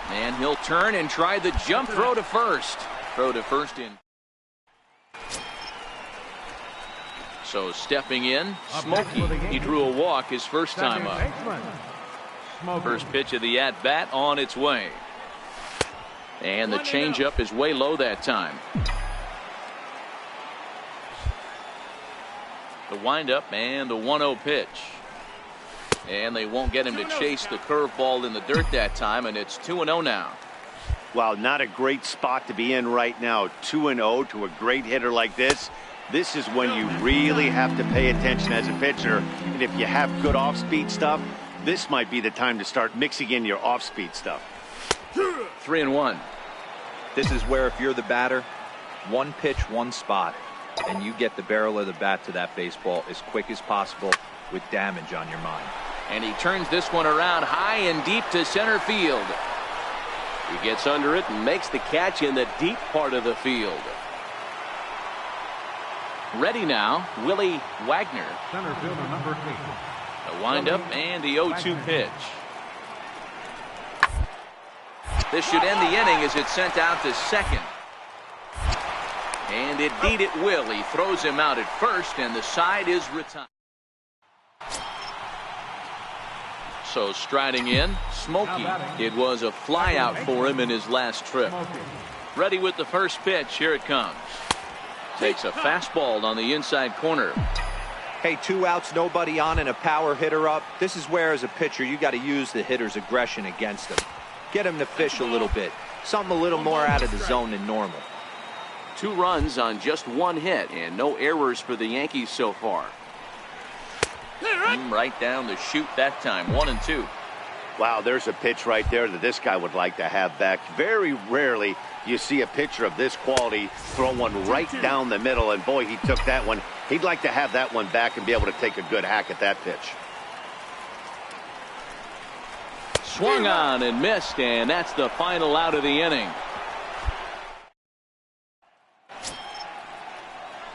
And he'll turn and try the jump throw to first. Throw to first in. So stepping in, Smokey. He drew a walk his first time up. First pitch of the at-bat on its way. And the changeup is way low that time. The windup and the 1-0 pitch. And they won't get him to chase the curveball in the dirt that time, and it's 2-0 now. Well, not a great spot to be in right now. 2-0 to a great hitter like this. This is when you really have to pay attention as a pitcher. And if you have good off-speed stuff, this might be the time to start mixing in your off-speed stuff. 3-1. This is where if you're the batter, 1 pitch, 1 spot, and you get the barrel of the bat to that baseball as quick as possible with damage on your mind. And he turns this one around high and deep to center field. He gets under it and makes the catch in the deep part of the field. Ready now, Willie Wagner. Center fielder number 8. The windup and the 0-2 pitch. This should end the inning as it's sent out to second. And indeed it will. He throws him out at first, and the side is retired. So striding in, Smokey. It was a fly out for him in his last trip. Ready with the first pitch. Here it comes. Takes a fastball on the inside corner. Hey, 2 outs, nobody on, and a power hitter up. This is where, as a pitcher, you got to use the hitter's aggression against him. Get him to fish a little bit. Something a little more out of the zone than normal. 2 runs on just 1 hit, and no errors for the Yankees so far. Right down the chute that time, 1-2. Wow, there's a pitch right there that this guy would like to have back. Very rarely you see a pitcher of this quality throw one right down the middle, and boy, he took that one. He'd like to have that one back and be able to take a good hack at that pitch. Swung on and missed, and that's the final out of the inning.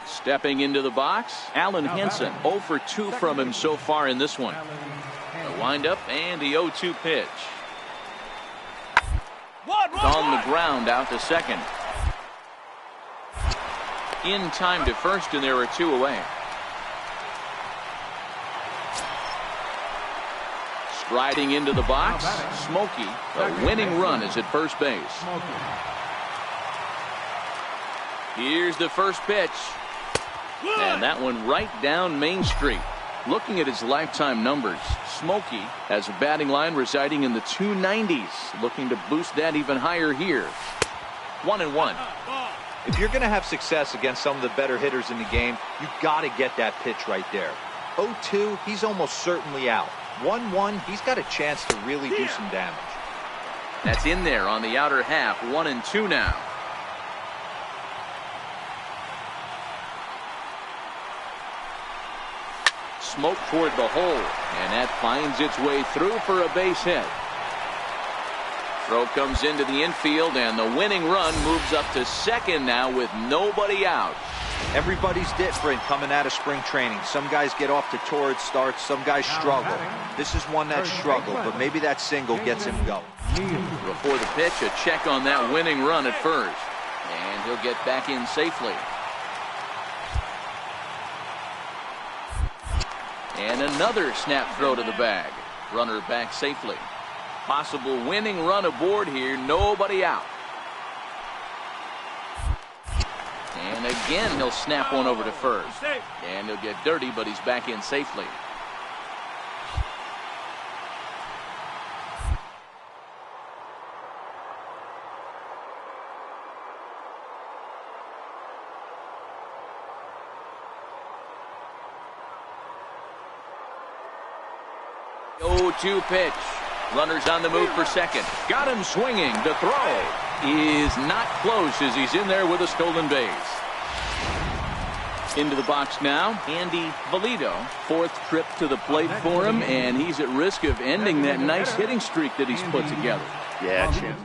Stepping into the box, Alan Henson. 0 for 2 from him so far in this one. The windup and the 0-2 pitch. On the ground out to second. In time to first, and there are 2 away. Striding into the box, Smokey. The winning run is at first base. Here's the first pitch. And that one right down Main Street. Looking at his lifetime numbers, Smokey has a batting line residing in the 290s. Looking to boost that even higher here. 1-1. If you're going to have success against some of the better hitters in the game, you got to get that pitch right there. 0-2, he's almost certainly out. 1-1, he's got a chance to really do some damage. That's in there on the outer half. 1-2 now. Smoke toward the hole, and that finds its way through for a base hit. Throw comes into the infield, and the winning run moves up to second now with nobody out. Everybody's different coming out of spring training. Some guys get off to torrid starts, some guys struggle. This is one that struggled, but maybe that single gets him going. Before the pitch, a check on that winning run at first, and he'll get back in safely. And another snap throw to the bag. Runner back safely. Possible winning run aboard here. Nobody out. And again, he'll snap one over to first. And he'll get dirty, but he's back in safely. 0-2 pitch. Runners on the move for second. Got him swinging. The throw is not close as he's in there with a stolen base. Into the box now, Andy Valido. Fourth trip to the plate for him, and he's at risk of ending that nice hitting streak that he's put together. Yeah, chance.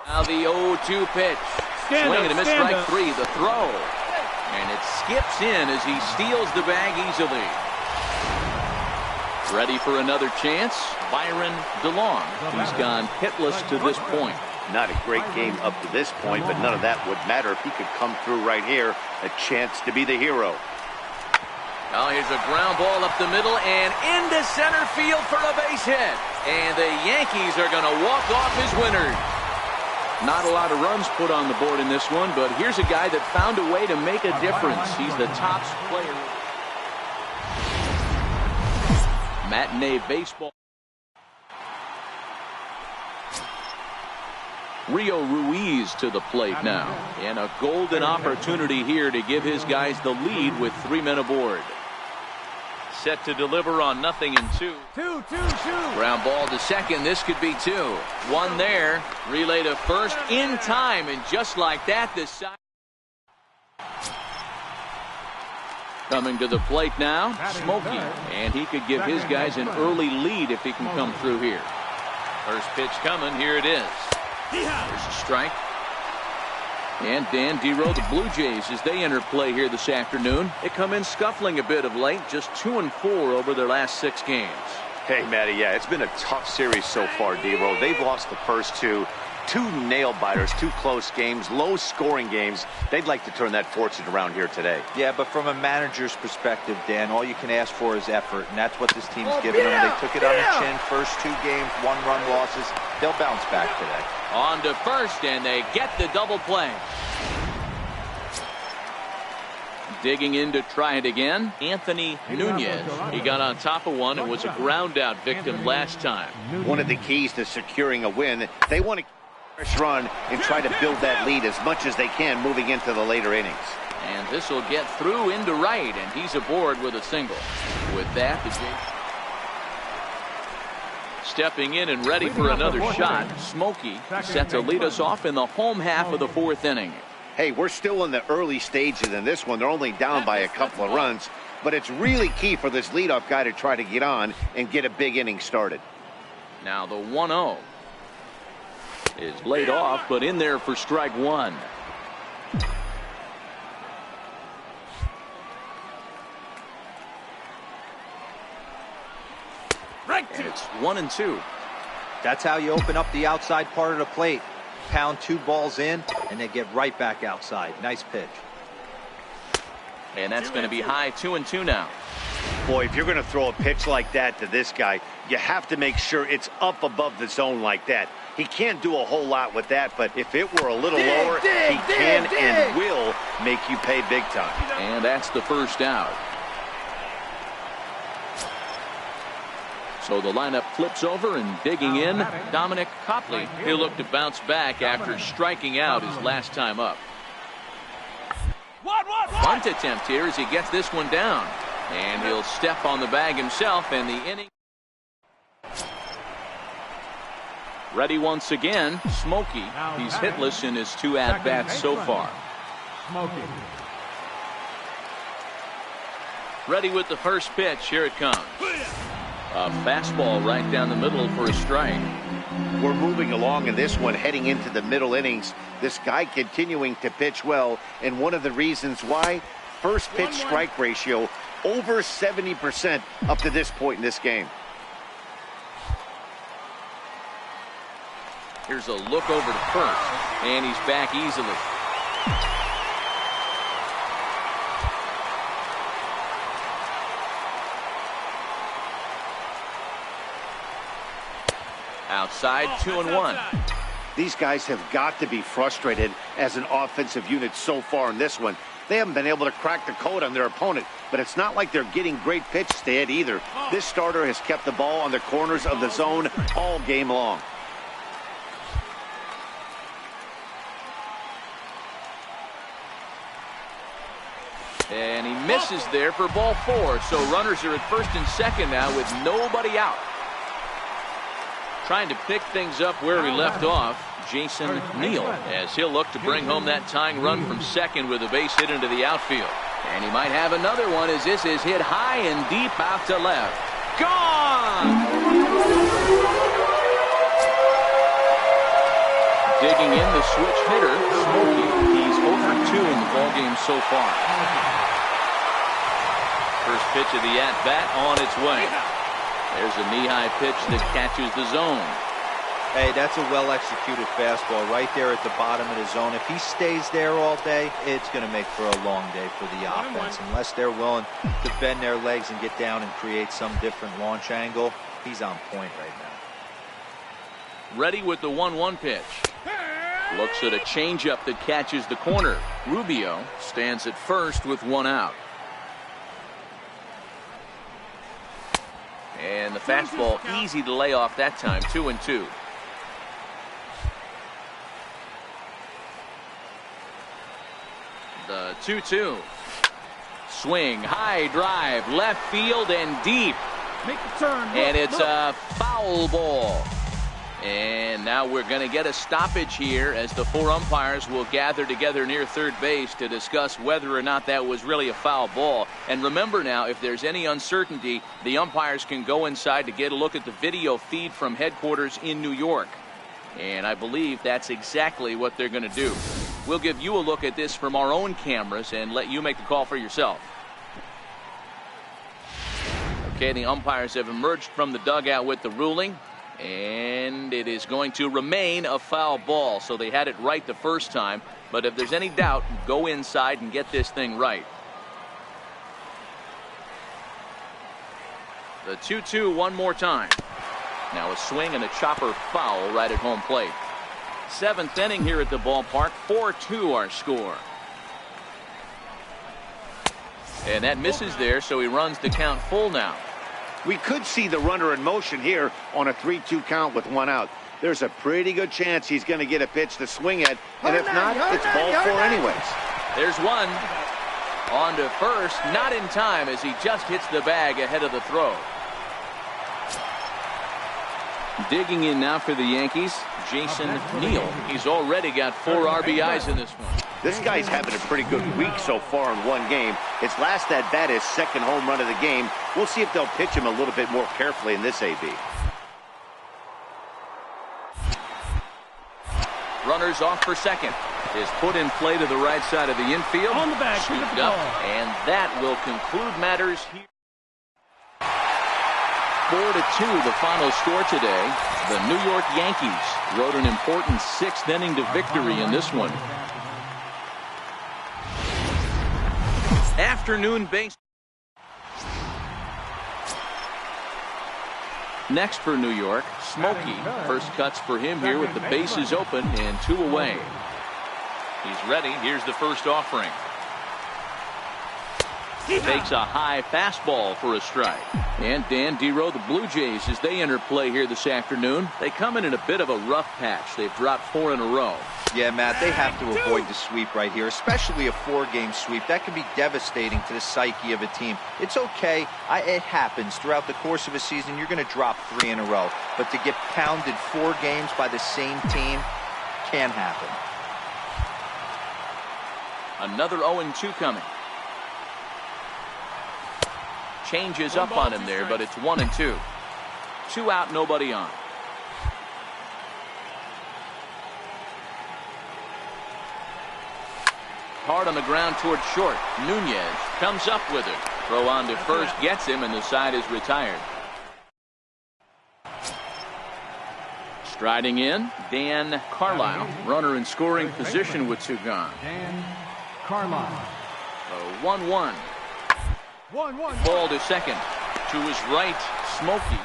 Now the 0-2 pitch. Swing and a miss, strike three. The throw. And it skips in as he steals the bag easily. Ready for another chance. Byron DeLong. He's gone hitless to this point. Not a great game up to this point, but none of that would matter if he could come through right here. A chance to be the hero. Now here's a ground ball up the middle and into center field for a base hit. And the Yankees are going to walk off as winners. Not a lot of runs put on the board in this one, but here's a guy that found a way to make a difference. He's the top player. Matinee baseball. Rio Ruiz to the plate now. And a golden opportunity here to give his guys the lead with 3 men aboard. Set to deliver on 0-2. 2-2-2. Ground ball to second. This could be 2. 1 there. Relay to first in time. And just like that, this side. Coming to the plate now, Smokey. And he could give his guys an early lead if he can come through here. First pitch coming. Here it is. There's a strike. And Dan Dero, the Blue Jays, as they enter play here this afternoon, they come in scuffling a bit of late, just 2-4 over their last 6 games. Hey, Matty, yeah, it's been a tough series so far, Dero. They've lost the first 2 nail-biters, 2 close games, low-scoring games. They'd like to turn that fortune around here today. Yeah, but from a manager's perspective, Dan, all you can ask for is effort, and that's what this team's given them. They took it on the chin, first 2 games, 1-run losses. They'll bounce back today. On to first, and they get the double play. Digging in to try it again, Anthony Nunez. He got on top of one and was a ground-out victim last time. One of the keys to securing a win, they want to run and try to build that lead as much as they can moving into the later innings. And this will get through into right, and he's aboard with a single. With that, the Jays stepping in and ready for another shot. Smokey set to lead us off in the home half of the 4th inning. Hey, we're still in the early stages in this one. They're only down by a couple of runs, but it's really key for this leadoff guy to try to get on and get a big inning started. Now the 1-0 is laid off, but in there for strike 1. And it's 1-2. That's how you open up the outside part of the plate. Pound 2 balls in, and they get right back outside. Nice pitch. And that's going to be high 2-2 now. Boy, if you're going to throw a pitch like that to this guy, you have to make sure it's up above the zone like that. He can't do a whole lot with that, but if it were a little lower, he can and will make you pay big time. And that's the first out. So the lineup flips over, and digging in, Dominic Copley. He'll look to bounce back after striking out his last time up. Bunt attempt here as he gets this one down. And he'll step on the bag himself, and the inning. Ready once again, Smokey. He's hitless in his 2 at-bats so far. Ready with the first pitch. Here it comes. A fastball right down the middle for a strike. We're moving along in this one, heading into the middle innings. This guy continuing to pitch well, and one of the reasons why, first pitch strike ratio over 70% up to this point in this game. Here's a look over to first, and he's back easily. Outside, 2-1. These guys have got to be frustrated as an offensive unit so far in this one. They haven't been able to crack the code on their opponent, but it's not like they're getting great pitches to hit either. This starter has kept the ball on the corners of the zone all game long. And he misses there for ball 4. So runners are at first and second now with nobody out. Trying to pick things up where he left off, Jason Neal, as he'll look to bring home that tying run from second with a base hit into the outfield. And he might have another one as this is hit high and deep out to left. Gone! Digging in the switch hitter, Smokey. He's 0 for 2 in the ballgame so far. First pitch of the at-bat on its way. There's a knee-high pitch that catches the zone. Hey, that's a well-executed fastball right there at the bottom of the zone. If he stays there all day, it's going to make for a long day for the offense. Unless they're willing to bend their legs and get down and create some different launch angle, he's on point right now. Ready with the 1-1 pitch. Looks at a changeup that catches the corner. Rubio stands at first with 1 out. And the fastball easy to lay off that time. 2-2. The 2-2. Swing, high drive, left field and deep. Make the turn. And it's a foul ball. And now we're going to get a stoppage here as the 4 umpires will gather together near third base to discuss whether or not that was really a foul ball. And remember now, if there's any uncertainty, the umpires can go inside to get a look at the video feed from headquarters in New York. And I believe that's exactly what they're going to do. We'll give you a look at this from our own cameras and let you make the call for yourself. Okay, the umpires have emerged from the dugout with the ruling. And it is going to remain a foul ball. So they had it right the first time. But if there's any doubt, go inside and get this thing right. The 2-2 one more time. Now a swing and a chopper foul right at home plate. 7th inning here at the ballpark. 4-2 our score. And that misses there, so he runs the count full now. We could see the runner in motion here on a 3-2 count with 1 out. There's a pretty good chance he's going to get a pitch to swing at, and if not, it's ball 4 anyways. There's one. On to first, not in time as he just hits the bag ahead of the throw. Digging in now for the Yankees, Jason Neal. He's already got 4 RBIs in this one. This guy's having a pretty good week so far in one game. His last at bat is 2nd home run of the game. We'll see if they'll pitch him a little bit more carefully in this AB. Runners off for second. Is put in play to the right side of the infield. On the back, Scooped up, and that will conclude matters here. 4-2 the final score today. The New York Yankees rode an important 6th inning to victory in this one. Afternoon base. Next for New York, Smokey. First cuts for him here with the bases open and 2 away. He's ready. Here's the first offering. Takes a high fastball for a strike. And Dan Dero, the Blue Jays, as they enter play here this afternoon, they come in a bit of a rough patch. They've dropped 4 in a row. Yeah, Matt, they have to avoid the sweep right here, especially a 4-game sweep. That can be devastating to the psyche of a team. It's okay. It happens. Throughout the course of a season, you're going to drop 3 in a row. But to get pounded 4 games by the same team can happen. Another 0-2 coming. Changes up on him there, but it's 1-2. 2 out, nobody on. Hard on the ground toward short. Nunez comes up with it. Throw on to first, gets him, and the side is retired. Striding in, Dan Carlisle. Runner in scoring position with 2 gone. Dan Carlisle. 1-1. Ball to second. To his right, Smokey.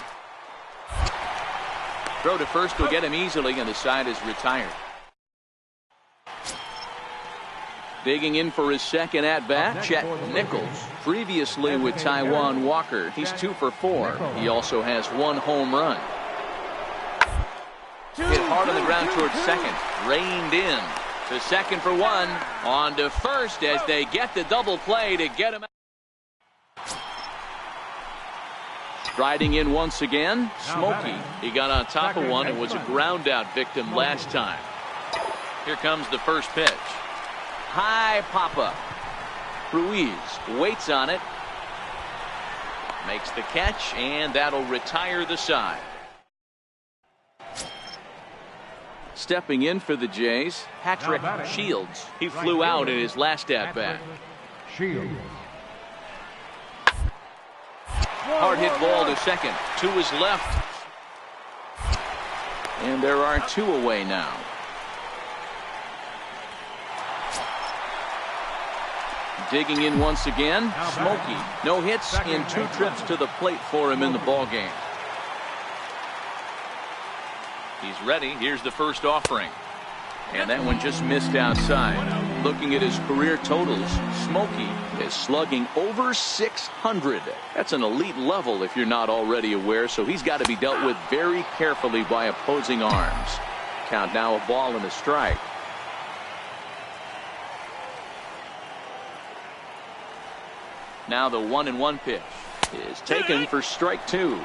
Throw to first will get him easily, and the side is retired. Digging in for his second at-bat, Chet Nichols. Previously with Taijuan Walker, he's 2 for 4. He also has 1 home run. Hit hard on the ground towards second. Reined in. To second for one. On to first as they get the double play to get him out. Striding in once again, Smokey. He got on top of one and was a ground out victim last time. Here comes the first pitch. High pop-up. Ruiz waits on it. Makes the catch, and that'll retire the side. Stepping in for the Jays, Patrick Shields. He flew out in his last at-bat. Shields. Hard hit ball to second. To his left. And there are two away now. Digging in once again, Smokey. No hits in 2 trips to the plate for him in the ballgame. He's ready. Here's the first offering. And that one just missed outside. Looking at his career totals, Smokey is slugging over 600. That's an elite level if you're not already aware, so he's got to be dealt with very carefully by opposing arms. Count now, a ball and a strike. Now the 1-1 pitch is taken for strike 2.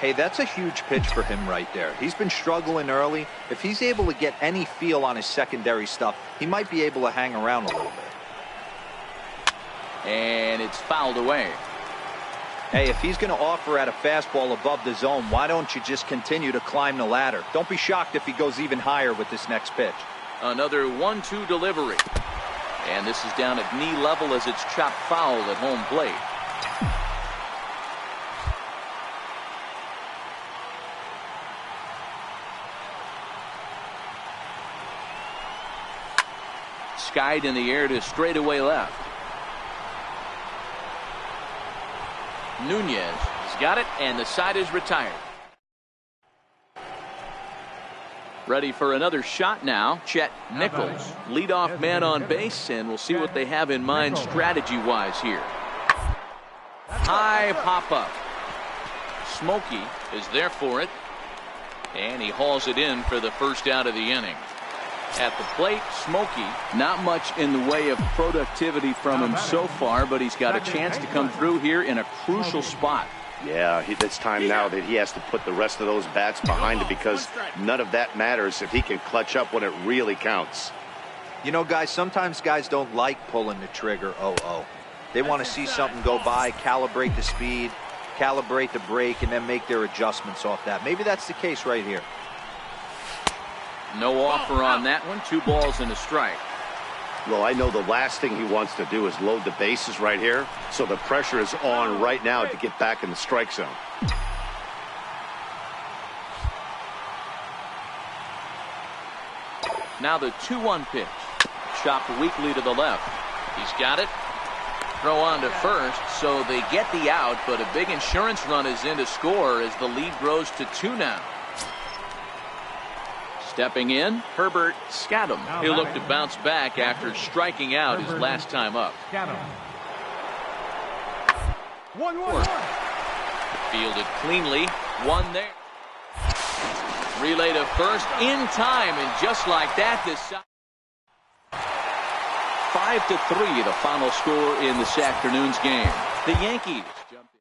Hey, that's a huge pitch for him right there. He's been struggling early. If he's able to get any feel on his secondary stuff, he might be able to hang around a little bit. And it's fouled away. Hey, if he's going to offer at a fastball above the zone, why don't you just continue to climb the ladder? Don't be shocked if he goes even higher with this next pitch. Another 1-2 delivery. And this is down at knee level as it's chopped foul at home plate. Skied in the air to straightaway left. Nunez has got it, and the side is retired. Ready for another shot now. Chet Nichols, leadoff man on base, and we'll see what they have in mind strategy-wise here. High pop-up. Smokey is there for it, and he hauls it in for the first out of the inning. At the plate, Smokey, not much in the way of productivity from him so far, but he's got a chance to come through here in a crucial spot. Yeah, it's time now that he has to put the rest of those bats behind it, because none of that matters if he can clutch up when it really counts. You know, guys, sometimes guys don't like pulling the trigger 0-0. They want to see something go by, calibrate the speed, calibrate the brake, and then make their adjustments off that. Maybe that's the case right here. No offer on that one. 2 balls and a strike. Well, I know the last thing he wants to do is load the bases right here, so the pressure is on right now to get back in the strike zone. Now the 2-1 pitch. Chopped weakly to the left. He's got it. Throw on to first, so they get the out, but a big insurance run is in to score as the lead grows to 2 now. Stepping in, Herbert Scadam. He'll look to bounce back after striking out his last time up. 1-1. Fielded cleanly. 1 there. Relay to first in time, and just like that, this 5-3, the final score in this afternoon's game. The Yankees jumped in.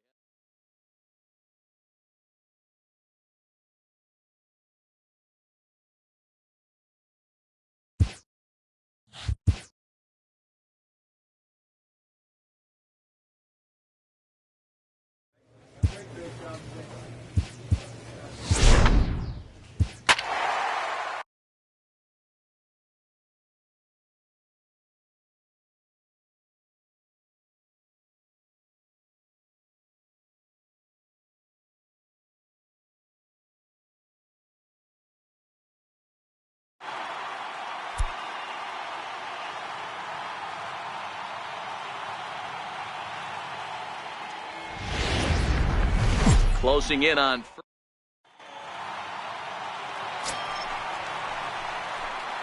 Closing in on.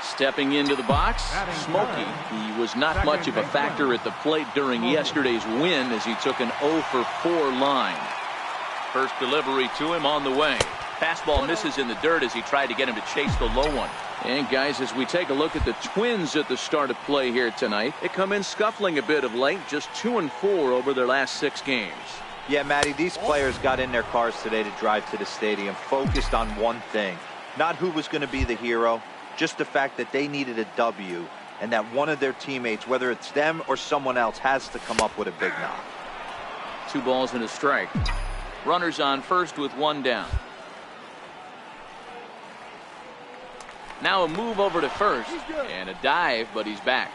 Stepping into the box, Smokey. He was not much of a factor at the plate during yesterday's win as he took an 0-for-4 line. First delivery to him on the way. Fastball misses in the dirt as he tried to get him to chase the low one. And guys, as we take a look at the Twins at the start of play here tonight, they come in scuffling a bit of late, just 2-4 over their last 6 games. Yeah, Matty, these players got in their cars today to drive to the stadium, focused on one thing. Not who was going to be the hero, just the fact that they needed a W, and that one of their teammates, whether it's them or someone else, has to come up with a big knock. 2 balls and a strike. Runners on first with 1 down. Now a move over to first and a dive, but he's back.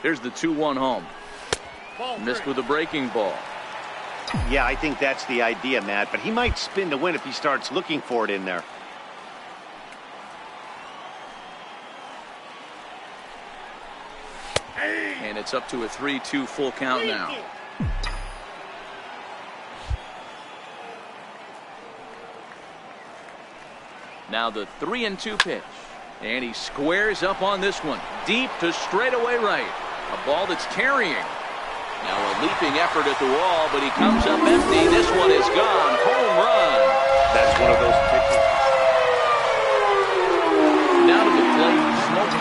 Here's the 2-1 home. Missed with a breaking ball. Yeah, I think that's the idea, Matt, but he might spin to win if he starts looking for it in there. And it's up to a 3-2 full count now. Now the 3-2 pitch. And he squares up on this one. Deep to straightaway right. A ball that's carrying. Now a leaping effort at the wall, but he comes up empty. This one is gone. Home run. That's one of those pitches. Now to the plate, Smokey.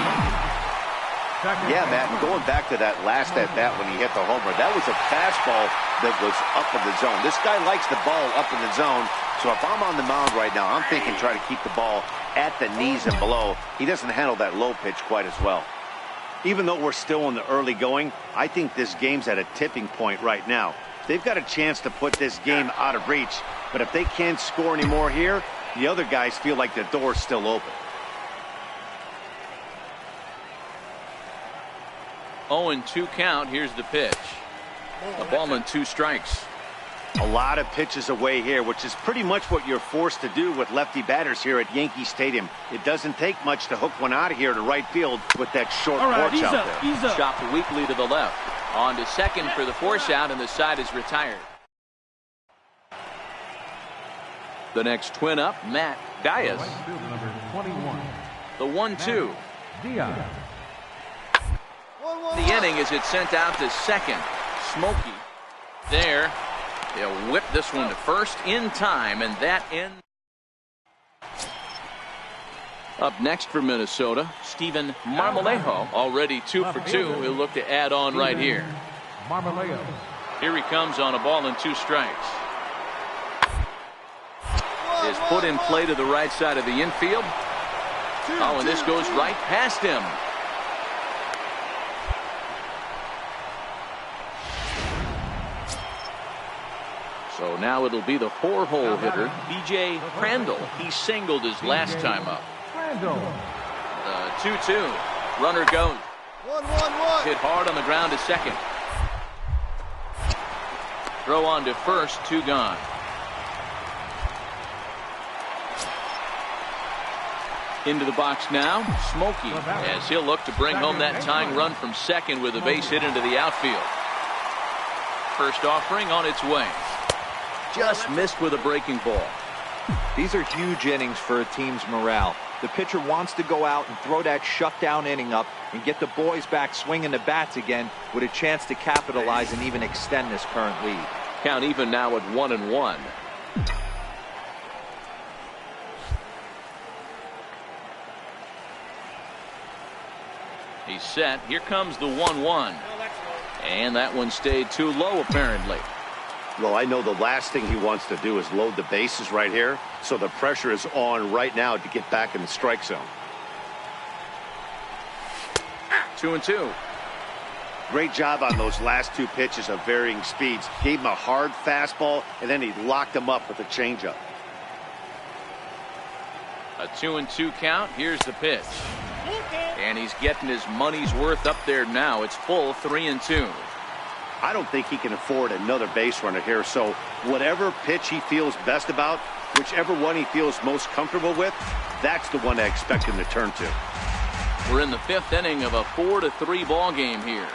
Yeah, Matt, and going back to that last at-bat when he hit the homer, that was a fastball that was up in the zone. This guy likes the ball up in the zone, so if I'm on the mound right now, I'm thinking try to keep the ball at the knees and below. He doesn't handle that low pitch quite as well. Even though we're still in the early going, I think this game's at a tipping point right now. They've got a chance to put this game out of reach, but if they can't score any more here, the other guys feel like the door's still open. 0-2 count. Here's the pitch. A ball and 2 strikes. A lot of pitches away here, which is pretty much what you're forced to do with lefty batters here at Yankee Stadium. It doesn't take much to hook one out of here to right field with that short porch out there. Chopped weakly to the left. On to second for the force out, and the side is retired. The next Twin up, Matt Diaz. Number 21. The 1-2. Diaz. The inning as it's sent out to second. Smokey there. They'll whip this one to first in time, and that ends. Up next for Minnesota, Steven Marmolejo, already 2 for 2. He'll look to add on right here. Marmolejo. Here he comes on a ball and 2 strikes. Is put in play to the right side of the infield. Oh, and this goes right past him. So now it'll be the 4-hole hitter, B.J. Crandall. He singled his last time up. The 2-2. Runner goes. 1-1-1. Hit hard on the ground to second. Throw on to first, 2 gone. Into the box now, Smokey, as he'll look to bring home that tying run from second with a base hit into the outfield. First offering on its way. Just missed with a breaking ball. These are huge innings for a team's morale. The pitcher wants to go out and throw that shutdown inning up and get the boys back swinging the bats again with a chance to capitalize and even extend this current lead. Count even now at 1-1. He's set. Here comes the 1-1. And that one stayed too low, apparently. Well, I know the last thing he wants to do is load the bases right here, so the pressure is on right now to get back in the strike zone. 2-2. Great job on those last 2 pitches of varying speeds. Gave him a hard fastball, and then he locked him up with a changeup. A 2-2 count. Here's the pitch. And he's getting his money's worth up there now. It's full 3-2. I don't think he can afford another base runner here, so whatever pitch he feels best about, whichever one he feels most comfortable with, that's the one I expect him to turn to. We're in the 5th inning of a 4-3 ball game here.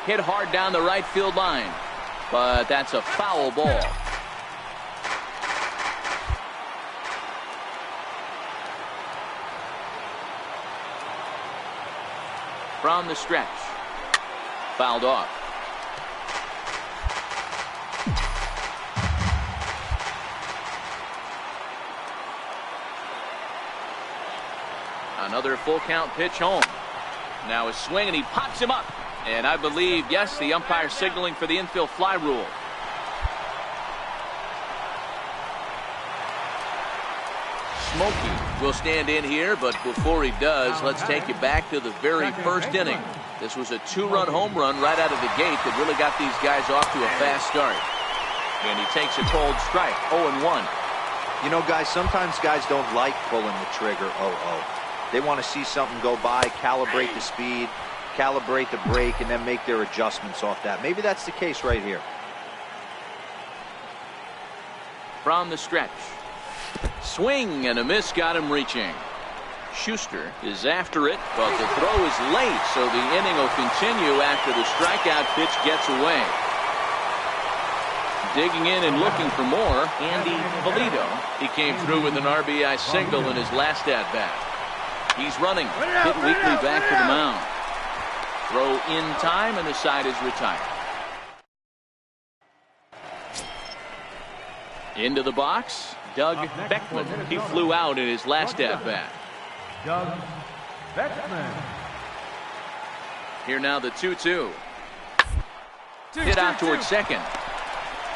Hit hard down the right field line. But that's a foul ball. From the stretch. Fouled off. Another full count pitch home. Now a swing and he pops him up. And I believe, yes, the umpire signaling for the infield fly rule. Smokey will stand in here, but before he does, let's take you back to the very first inning. This was a 2-run home run right out of the gate that really got these guys off to a fast start. And he takes a cold strike, 0-1. You know, guys, sometimes guys don't like pulling the trigger 0-0. They want to see something go by, calibrate the speed, calibrate the brake, and then make their adjustments off that. Maybe that's the case right here. From the stretch. Swing and a miss got him reaching. Schuster is after it, but the throw is late, so the inning will continue after the strikeout pitch gets away. Digging in and looking for more, Andy Polito. He came through with an RBI single in his last at-bat. He's running. Hit weakly back to the mound. Throw in time, and the side is retired. Into the box, Doug Beckman. He flew out in his last at-bat. Doug Beckman. Here now the 2-2. Hit out towards second.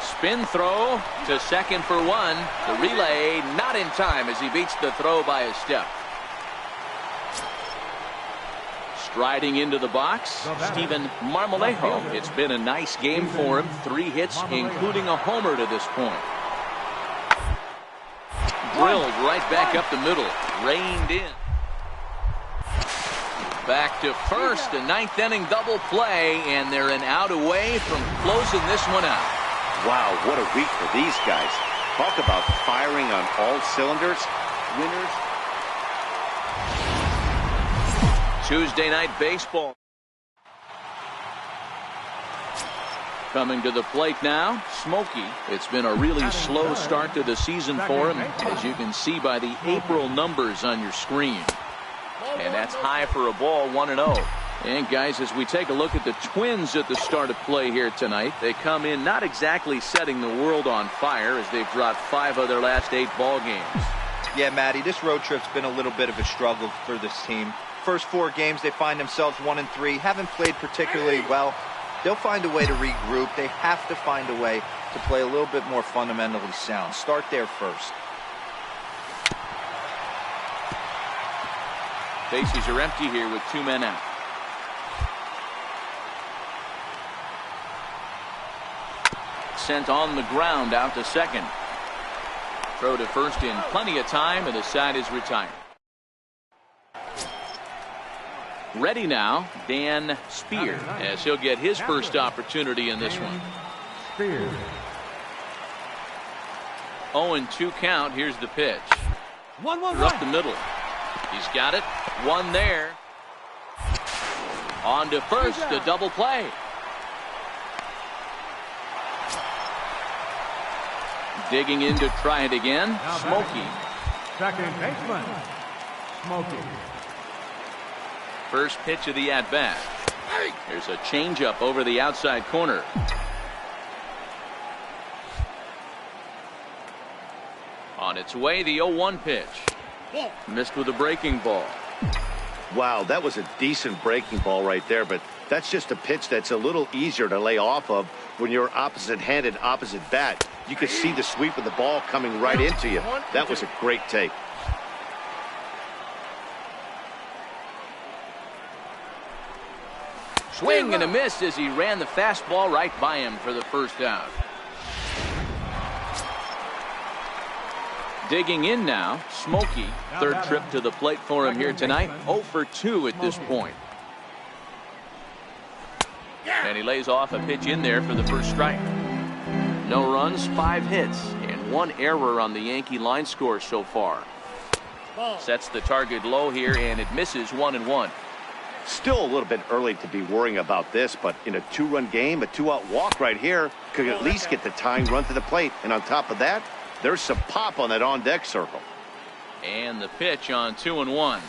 Spin throw to second for one. The relay not in time as he beats the throw by a step. Striding into the box, Steven Marmolejo. It's been a nice game for him. 3 hits, including a homer to this point. Drilled right back up the middle. Reined in. Back to first. A 9th inning double play, and they're an out away from closing this one out. Wow, what a week for these guys. Talk about firing on all cylinders. Winners. Tuesday night baseball. Coming to the plate now, Smokey. It's been a really slow start to the season for him, as you can see by the April numbers on your screen. And that's high for a ball, 1-0. And guys, as we take a look at the Twins at the start of play here tonight, they come in not exactly setting the world on fire, as they've dropped 5 of their last 8 ball games. Yeah, Matty, this road trip's been a little bit of a struggle for this team. First 4 games, they find themselves 1-3, haven't played particularly well. They'll find a way to regroup. They have to find a way to play a little bit more fundamentally sound. Start there first. Bases are empty here with 2 men out. Sent on the ground out to second. Throw to first in plenty of time, and the side is retired. Ready now, Dan Spear, as he'll get his first opportunity in this one. Spear. 0-2 count. Here's the pitch. 1-1 Up the middle. He's got it. 1 there. On to first, a double play. Digging in to try it again, Smokey. Second baseman, Smokey. First pitch of the at-bat. There's a changeup over the outside corner. On its way, the 0-1 pitch. Missed with a breaking ball. Wow, that was a decent breaking ball right there, but that's just a pitch that's a little easier to lay off of when you're opposite-handed, opposite bat. You could see the sweep of the ball coming right into you. That was a great take. Swing and a miss as he ran the fastball right by him for the first out. Digging in now, Smokey. 3rd trip to the plate for him here tonight. 0 for 2 at this point. And he lays off a pitch in there for the first strike. No runs, 5 hits, and 1 error on the Yankee line score so far. Sets the target low here, and it misses 1-1. Still a little bit early to be worrying about this, but in a 2-run game, a 2-out walk right here could at least get the tying run to the plate. And on top of that, there's some pop on that on-deck circle. And the pitch on 2-1.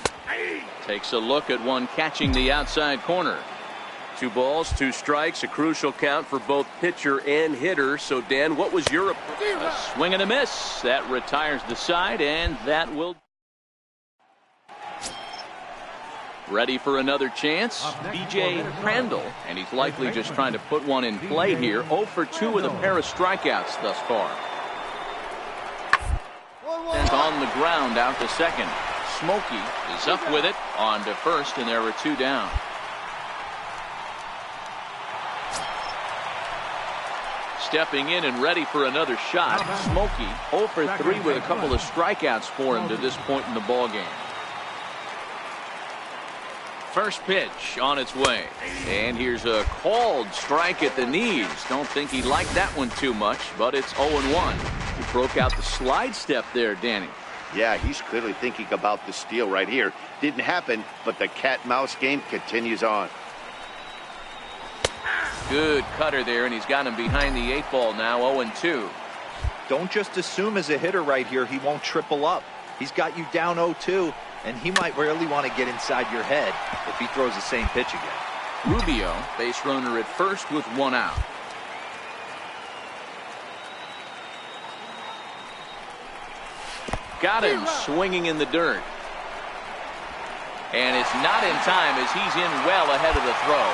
Takes a look at one catching the outside corner. 2 balls, 2 strikes, a crucial count for both pitcher and hitter. So, Dan, what was your approach? A swing and a miss. That retires the side, and that will. Ready for another chance, B.J. Crandall, and he's likely just trying to put one in play here. 0 for 2 with a pair of strikeouts thus far. And on the ground out to second. Smokey is up with it on to first, and there are 2 down. Stepping in and ready for another shot. Smokey 0 for 3 with a couple of strikeouts for him to this point in the ball game. First pitch on its way. And here's a called strike at the knees. Don't think he liked that one too much, but it's 0-1. He broke out the slide step there, Danny. Yeah, he's clearly thinking about the steal right here. Didn't happen, but the cat-mouse game continues on. Good cutter there, and he's got him behind the 8 ball now, 0-2. Don't just assume as a hitter right here he won't triple up. He's got you down 0-2. And he might really want to get inside your head if he throws the same pitch again. Rubio, base runner at first with 1 out. Got him swinging in the dirt. And it's not in time as he's in well ahead of the throw.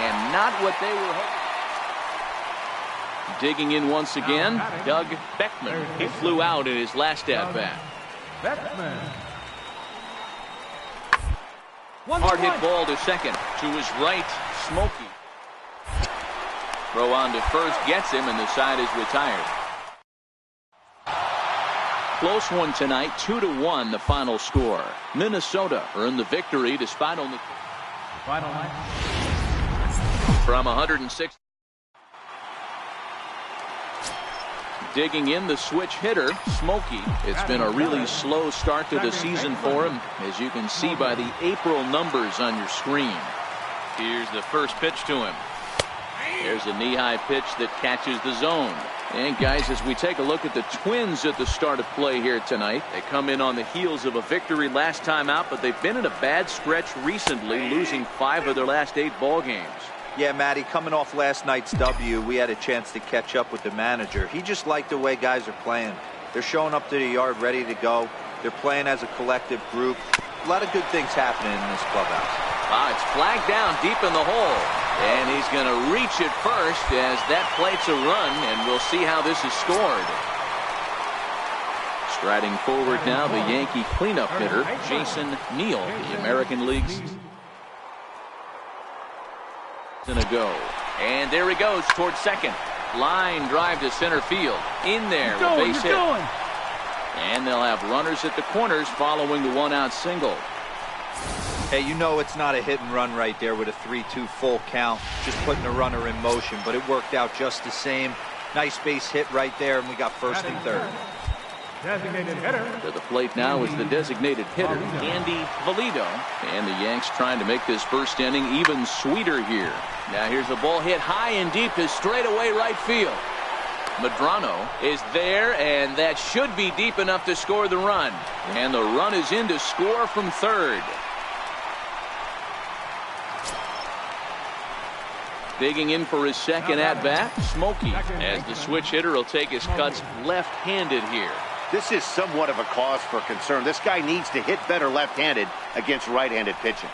And not what they were hoping. Digging in once again, Doug Beckman. He flew out in his last at-bat. Hard hit ball to second. To his right, Smokey. Throw on to first gets him, and the side is retired. Close one tonight, 2-1 the final score. Minnesota earned the victory despite only from 106. Digging in the switch hitter, Smokey. It's been a really slow start to the season for him, as you can see by the April numbers on your screen. Here's the first pitch to him. There's a knee-high pitch that catches the zone. And guys, as we take a look at the Twins at the start of play here tonight, they come in on the heels of a victory last time out, but they've been in a bad stretch recently, losing 5 of their last 8 ball games. Yeah, Matty, coming off last night's W, we had a chance to catch up with the manager. He just liked the way guys are playing. They're showing up to the yard ready to go. They're playing as a collective group. A lot of good things happening in this clubhouse. It's flagged down deep in the hole. And he's going to reach it first as that plates a run, and we'll see how this is scored. Striding forward now, the Yankee cleanup hitter, Jason Neal, the American League's. A go. And there he goes towards second. Line drive to center field. In there with base hit. And they'll have runners at the corners following the 1-out single. Hey, you know it's not a hit and run right there with a 3-2 full count. Just putting a runner in motion, but it worked out just the same. Nice base hit right there, and we got first and third. Designated hitter. To the plate now is the designated hitter, Andy Valido. And the Yanks trying to make this first inning even sweeter here. Now here's a ball hit high and deep to straightaway right field. Medrano is there, and that should be deep enough to score the run. And the run is in to score from third. Digging in for his second at-bat, Smokey, as the switch hitter will take his cuts left-handed here. This is somewhat of a cause for concern. This guy needs to hit better left-handed against right-handed pitching.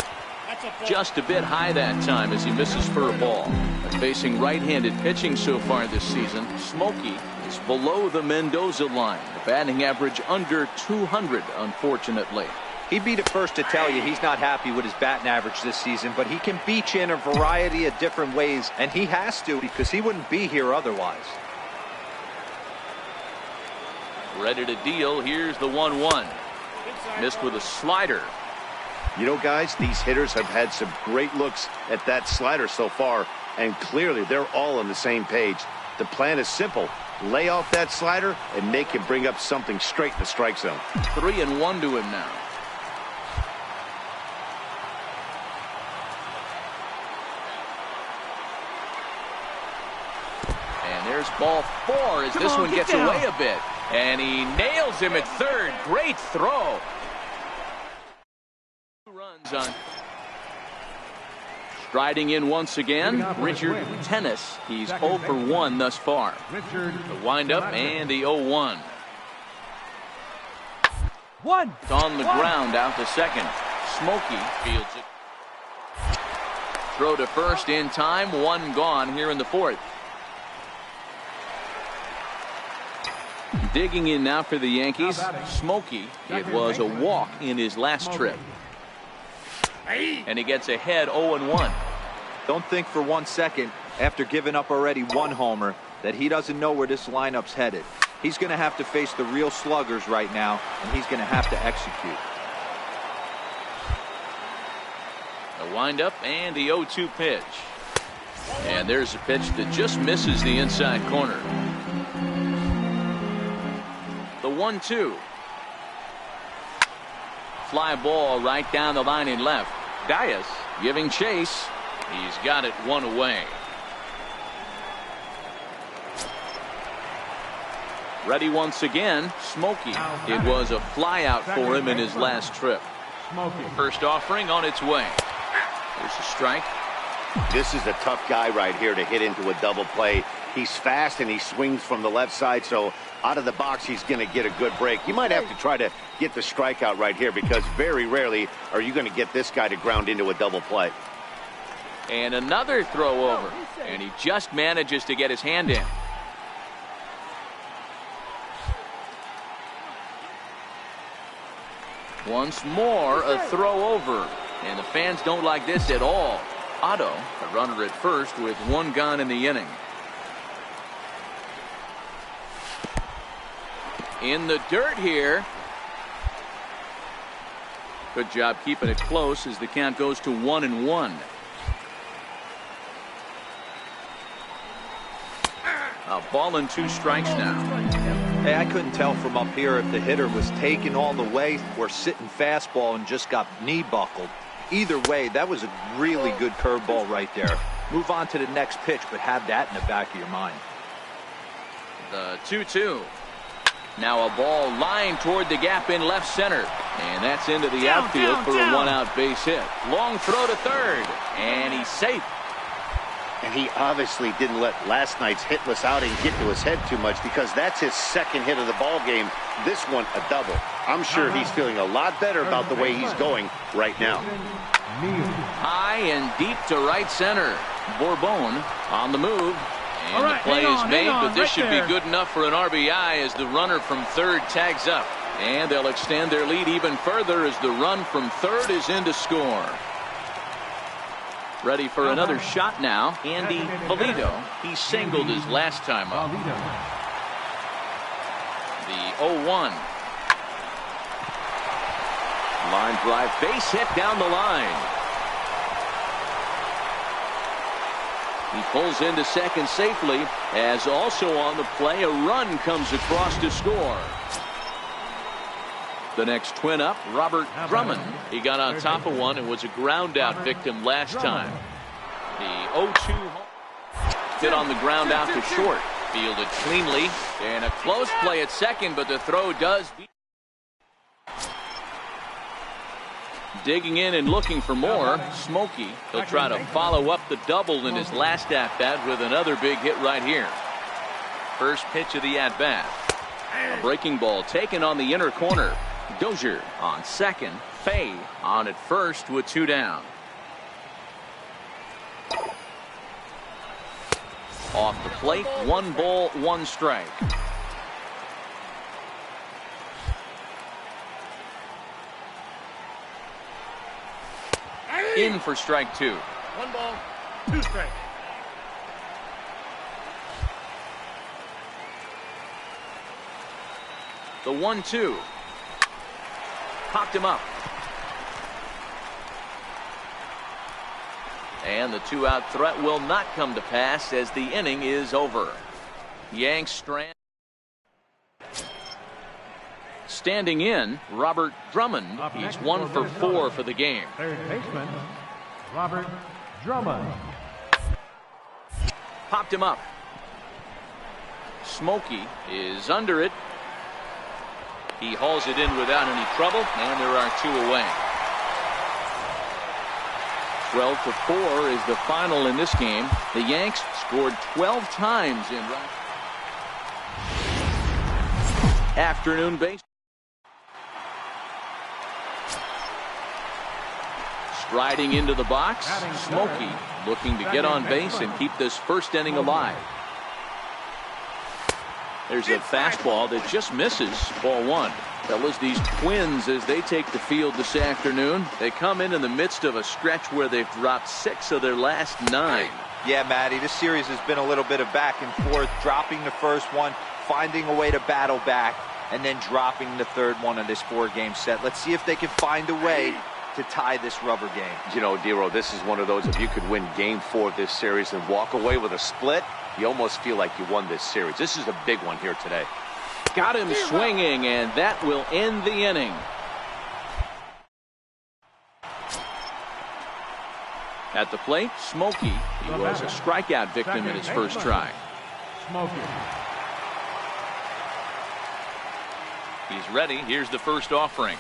Just a bit high that time as he misses for a ball. But facing right-handed pitching so far this season, Smokey is below the Mendoza line. The batting average under 200, unfortunately. He'd be the first to tell you he's not happy with his batting average this season, but he can beat you in a variety of different ways, and he has to because he wouldn't be here otherwise. Ready to deal. Here's the 1-1. Missed with a slider. You know, guys, these hitters have had some great looks at that slider so far, and clearly they're all on the same page. The plan is simple. Lay off that slider and make him bring up something straight in the strike zone. 3-1 to him now. There's ball 4 as this one gets away a bit. And he nails him at third. Great throw. Runs on. Striding in once again, Richard Tennis. He's 0 for 1 thus far. The windup and the 0-1. It's on the ground out to second. Smokey fields it. Throw to first in time. 1 gone here in the 4th. Digging in now for the Yankees. Smokey. It was a walk in his last trip. And he gets ahead 0-1. Don't think for 1 second, after giving up already 1 homer, that he doesn't know where this lineup's headed. He's going to have to face the real sluggers right now, and he's going to have to execute. The windup and the 0-2 pitch. And there's a pitch that just misses the inside corner. The 1-2. Fly ball right down the line in left. Dias giving chase. He's got it 1 away. Ready once again. Smokey. It was a fly out for him in his last trip. First offering on its way. There's a strike. This is a tough guy right here to hit into a double play. He's fast and he swings from the left side, so out of the box he's going to get a good break. You might have to try to get the strikeout right here because very rarely are you going to get this guy to ground into a double play. And another throw over, and he just manages to get his hand in. Once more a throw over, and the fans don't like this at all. Otto, a runner at first with 1 gone in the inning. In the dirt here. Good job keeping it close as the count goes to 1-1. A ball and 2 strikes now. Hey, I couldn't tell from up here if the hitter was taking all the way or sitting fastball and just got knee buckled. Either way, that was a really good curveball right there. Move on to the next pitch, but have that in the back of your mind. The 2-2. Now a ball lined toward the gap in left center. And that's into the outfield for a 1-out base hit. Long throw to third. And he's safe. And he obviously didn't let last night's hitless outing get to his head too much because that's his 2nd hit of the ball game. This one a double. I'm sure he's feeling a lot better about the way he's going right now. High and deep to right center. Bourbon on the move. And the play is made, but this should be good enough for an RBI as the runner from third tags up. And they'll extend their lead even further as the run from third is in to score. Ready for another shot now. Andy Polito. He singled his last time up. The 0-1. Line drive, base hit down the line. He pulls into second safely, as also on the play a run comes across to score. The next twin up, Robert Drummond. He got on top of one and was a ground out victim last time. The 0-2 hit on the ground out to short. Fielded cleanly, and a close play at second, but the throw does beat. Digging in and looking for more. Smokey. He'll try to follow up the double in his last at-bat with another big hit right here. First pitch of the at-bat. A breaking ball taken on the inner corner. Dozier on second. Fay on at first with 2 down. Off the plate, 1 ball, 1 strike. In for strike 2. 1 ball, 2 strikes. The 1-2. Popped him up. And the 2-out threat will not come to pass as the inning is over. Yanks strand. Standing in, Robert Drummond. He's 1 for 4 for the game. Third baseman, Robert Drummond. Popped him up. Smokey is under it. He hauls it in without any trouble, and there are 2 away. 12-4 is the final in this game. The Yanks scored 12 times in afternoon base. Striding into the box, Smokey looking to get on base and keep this first inning alive. There's a fastball that just misses. Ball 1. Fellas, these Twins, as they take the field this afternoon, they come in the midst of a stretch where they've dropped 6 of their last 9. Yeah, Matty, this series has been a little bit of back and forth, dropping the first one, finding a way to battle back, and then dropping the third one of this 4-game set. Let's see if they can find a way to tie this rubber game. You know, Dero, this is one of those, if you could win game 4 of this series and walk away with a split, you almost feel like you won this series. This is a big one here today. Got him swinging, and that will end the inning. At the plate, Smokey. He was a strikeout victim in his first try. Smokey. He's ready. Here's the first offering.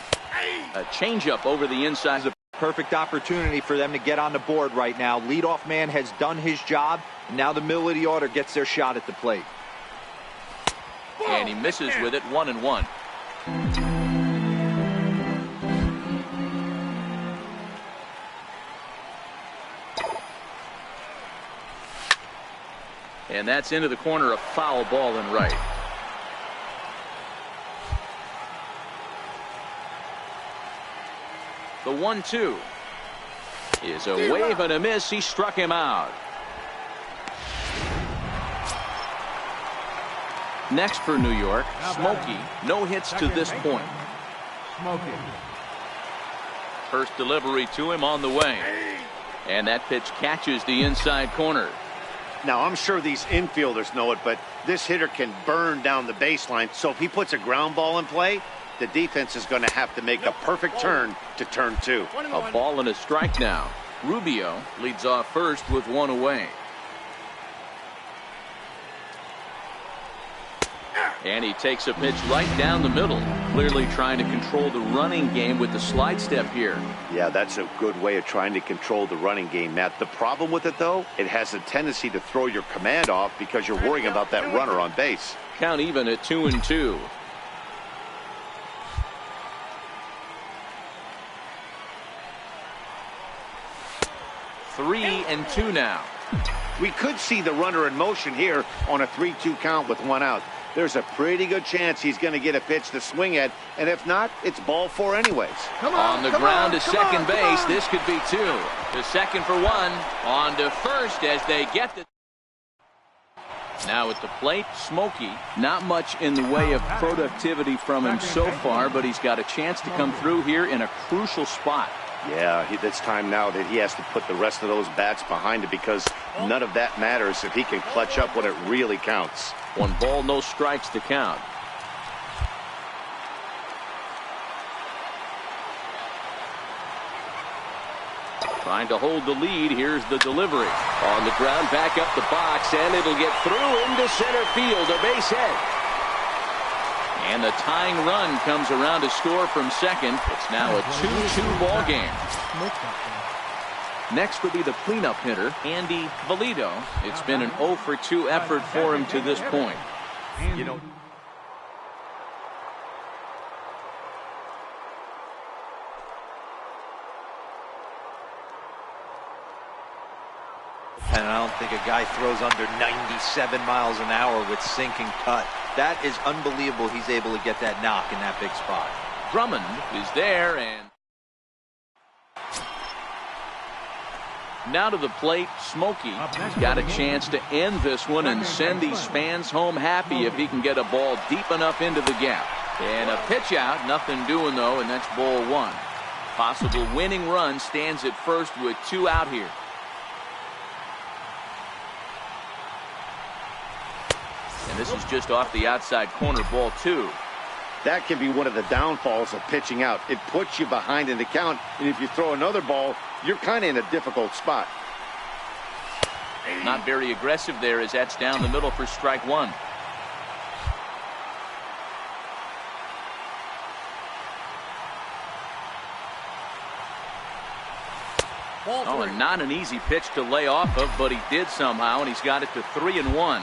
A changeup over the inside. Perfect opportunity for them to get on the board right now. Leadoff man has done his job. And now the middle of the order gets their shot at the plate. And he misses with it. 1-1. And that's into the corner, a foul ball in right. The 1-2 is a wave and a miss. He struck him out. Next for New York, Smokey. No hits to this point. Smokey. First delivery to him on the way. And that pitch catches the inside corner. Now, I'm sure these infielders know it, but this hitter can burn down the baseline. So if he puts a ground ball in play, the defense is going to have to make a perfect turn to turn 2. A ball and a strike now. Rubio leads off first with 1 away. And he takes a pitch right down the middle, clearly trying to control the running game with the slide step here. Yeah, that's a good way of trying to control the running game, Matt. The problem with it, though, it has a tendency to throw your command off because you're worrying about that runner on base. Count even at 2-2. Three and 2 now. We could see the runner in motion here on a 3-2 count with 1 out. There's a pretty good chance he's going to get a pitch to swing at, and if not, it's ball 4 anyways. On the ground to second base. This could be 2. To second for 1. On to first as they get the. Now at the plate, Smokey. Not much in the way of productivity from him so far, but he's got a chance to come through here in a crucial spot. Yeah, it's time now that he has to put the rest of those bats behind it because none of that matters if he can clutch up when it really counts. 1 ball, no strikes to count. Trying to hold the lead. Here's the delivery. On the ground, back up the box, and it'll get through into center field. A base hit. And the tying run comes around to score from second. It's now a 2-2 ball game. Next will be the cleanup hitter, Andy Valido. It's been an 0-for-2 effort for him to this point. You know, And I don't think a guy throws under 97 miles an hour with sink and cut. That is unbelievable. He's able to get that knock in that big spot. Drummond is there, and now to the plate, Smokey. He's got a chance to end this one and send these fans home happy if he can get a ball deep enough into the gap. And a pitch out, nothing doing though, and that's ball 1. Possible winning run stands at first with 2 out here. And this is just off the outside corner, ball 2. That can be one of the downfalls of pitching out. It puts you behind in the count, and if you throw another ball, you're kind of in a difficult spot. Not very aggressive there as that's down the middle for strike 1. Oh, and not an easy pitch to lay off of, but he did somehow, and he's got it to 3-1.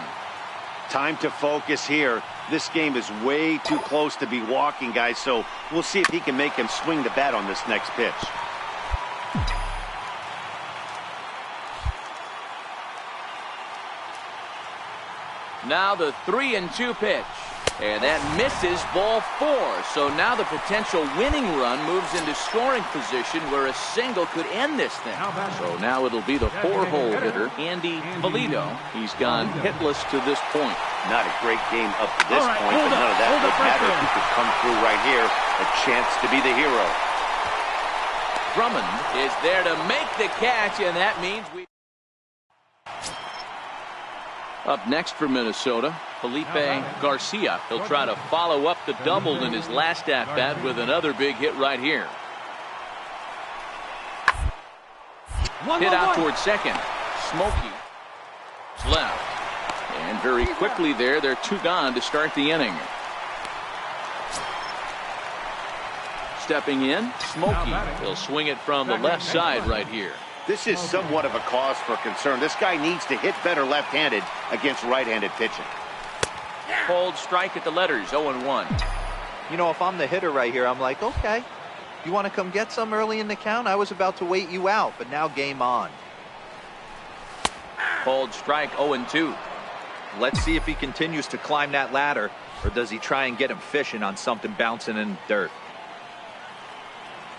Time to focus here. This game is way too close to be walking, guys, so we'll see if he can make him swing the bat on this next pitch. Now the 3-2 pitch. And that misses, ball 4. So now the potential winning run moves into scoring position where a single could end this thing. So now it'll be the 4-hole hitter, Andy Polito. He's gone hitless to this point. Not a great game up to this point, but none of that would matter if he could come through right here. A chance to be the hero. Drummond is there to make the catch, and that means we... Up next for Minnesota, Felipe Garcia. He'll try to follow up the double in his last at-bat with another big hit right here. Hit out towards second. Smokey left. And very quickly there, they're 2 gone to start the inning. Stepping in, Smokey. He'll swing it from the left side right here. This is somewhat of a cause for concern. This guy needs to hit better left-handed against right-handed pitching. Cold strike at the letters, 0-1. You know, if I'm the hitter right here, I'm like, okay, you want to come get some early in the count? I was about to wait you out, but now game on. Cold strike, 0-2. Let's see if he continues to climb that ladder, or does he try and get him fishing on something bouncing in the dirt?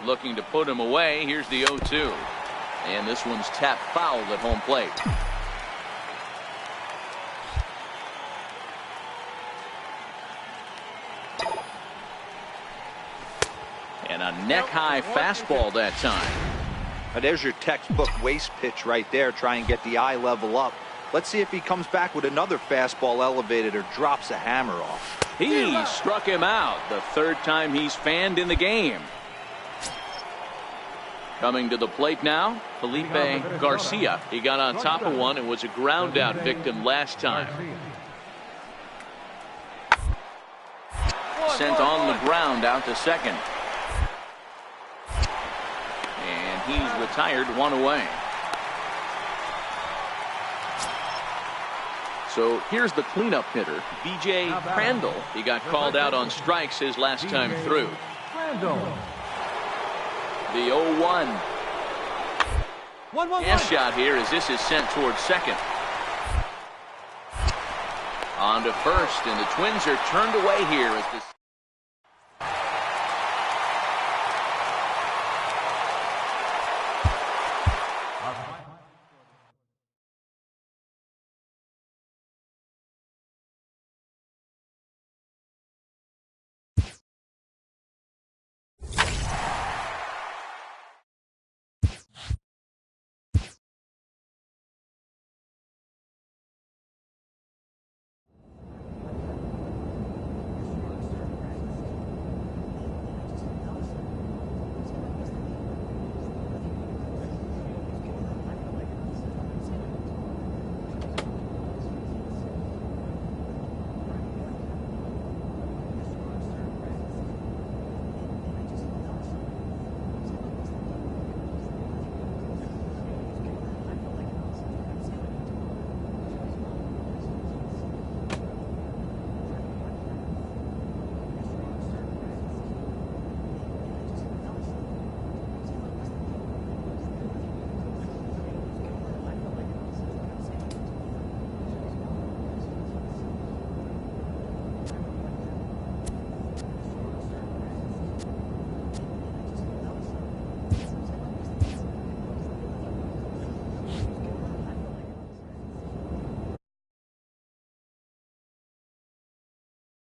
Looking to put him away. Here's the 0-2. And this one's tapped foul at home plate. And a neck-high fastball that time. Now there's your textbook waist pitch right there. Try and get the eye level up. Let's see if he comes back with another fastball elevated or drops a hammer off. He struck him out. The 3rd time he's fanned in the game. Coming to the plate now, Felipe Garcia. He got on top of one and was a ground out victim last time. Sent on the ground out to second. And he's retired, 1 away. So here's the cleanup hitter, B.J. Crandall. He got called out on strikes his last time through. The 0-1. Gas shot here as this is sent towards second. On to first, and the Twins are turned away here as this.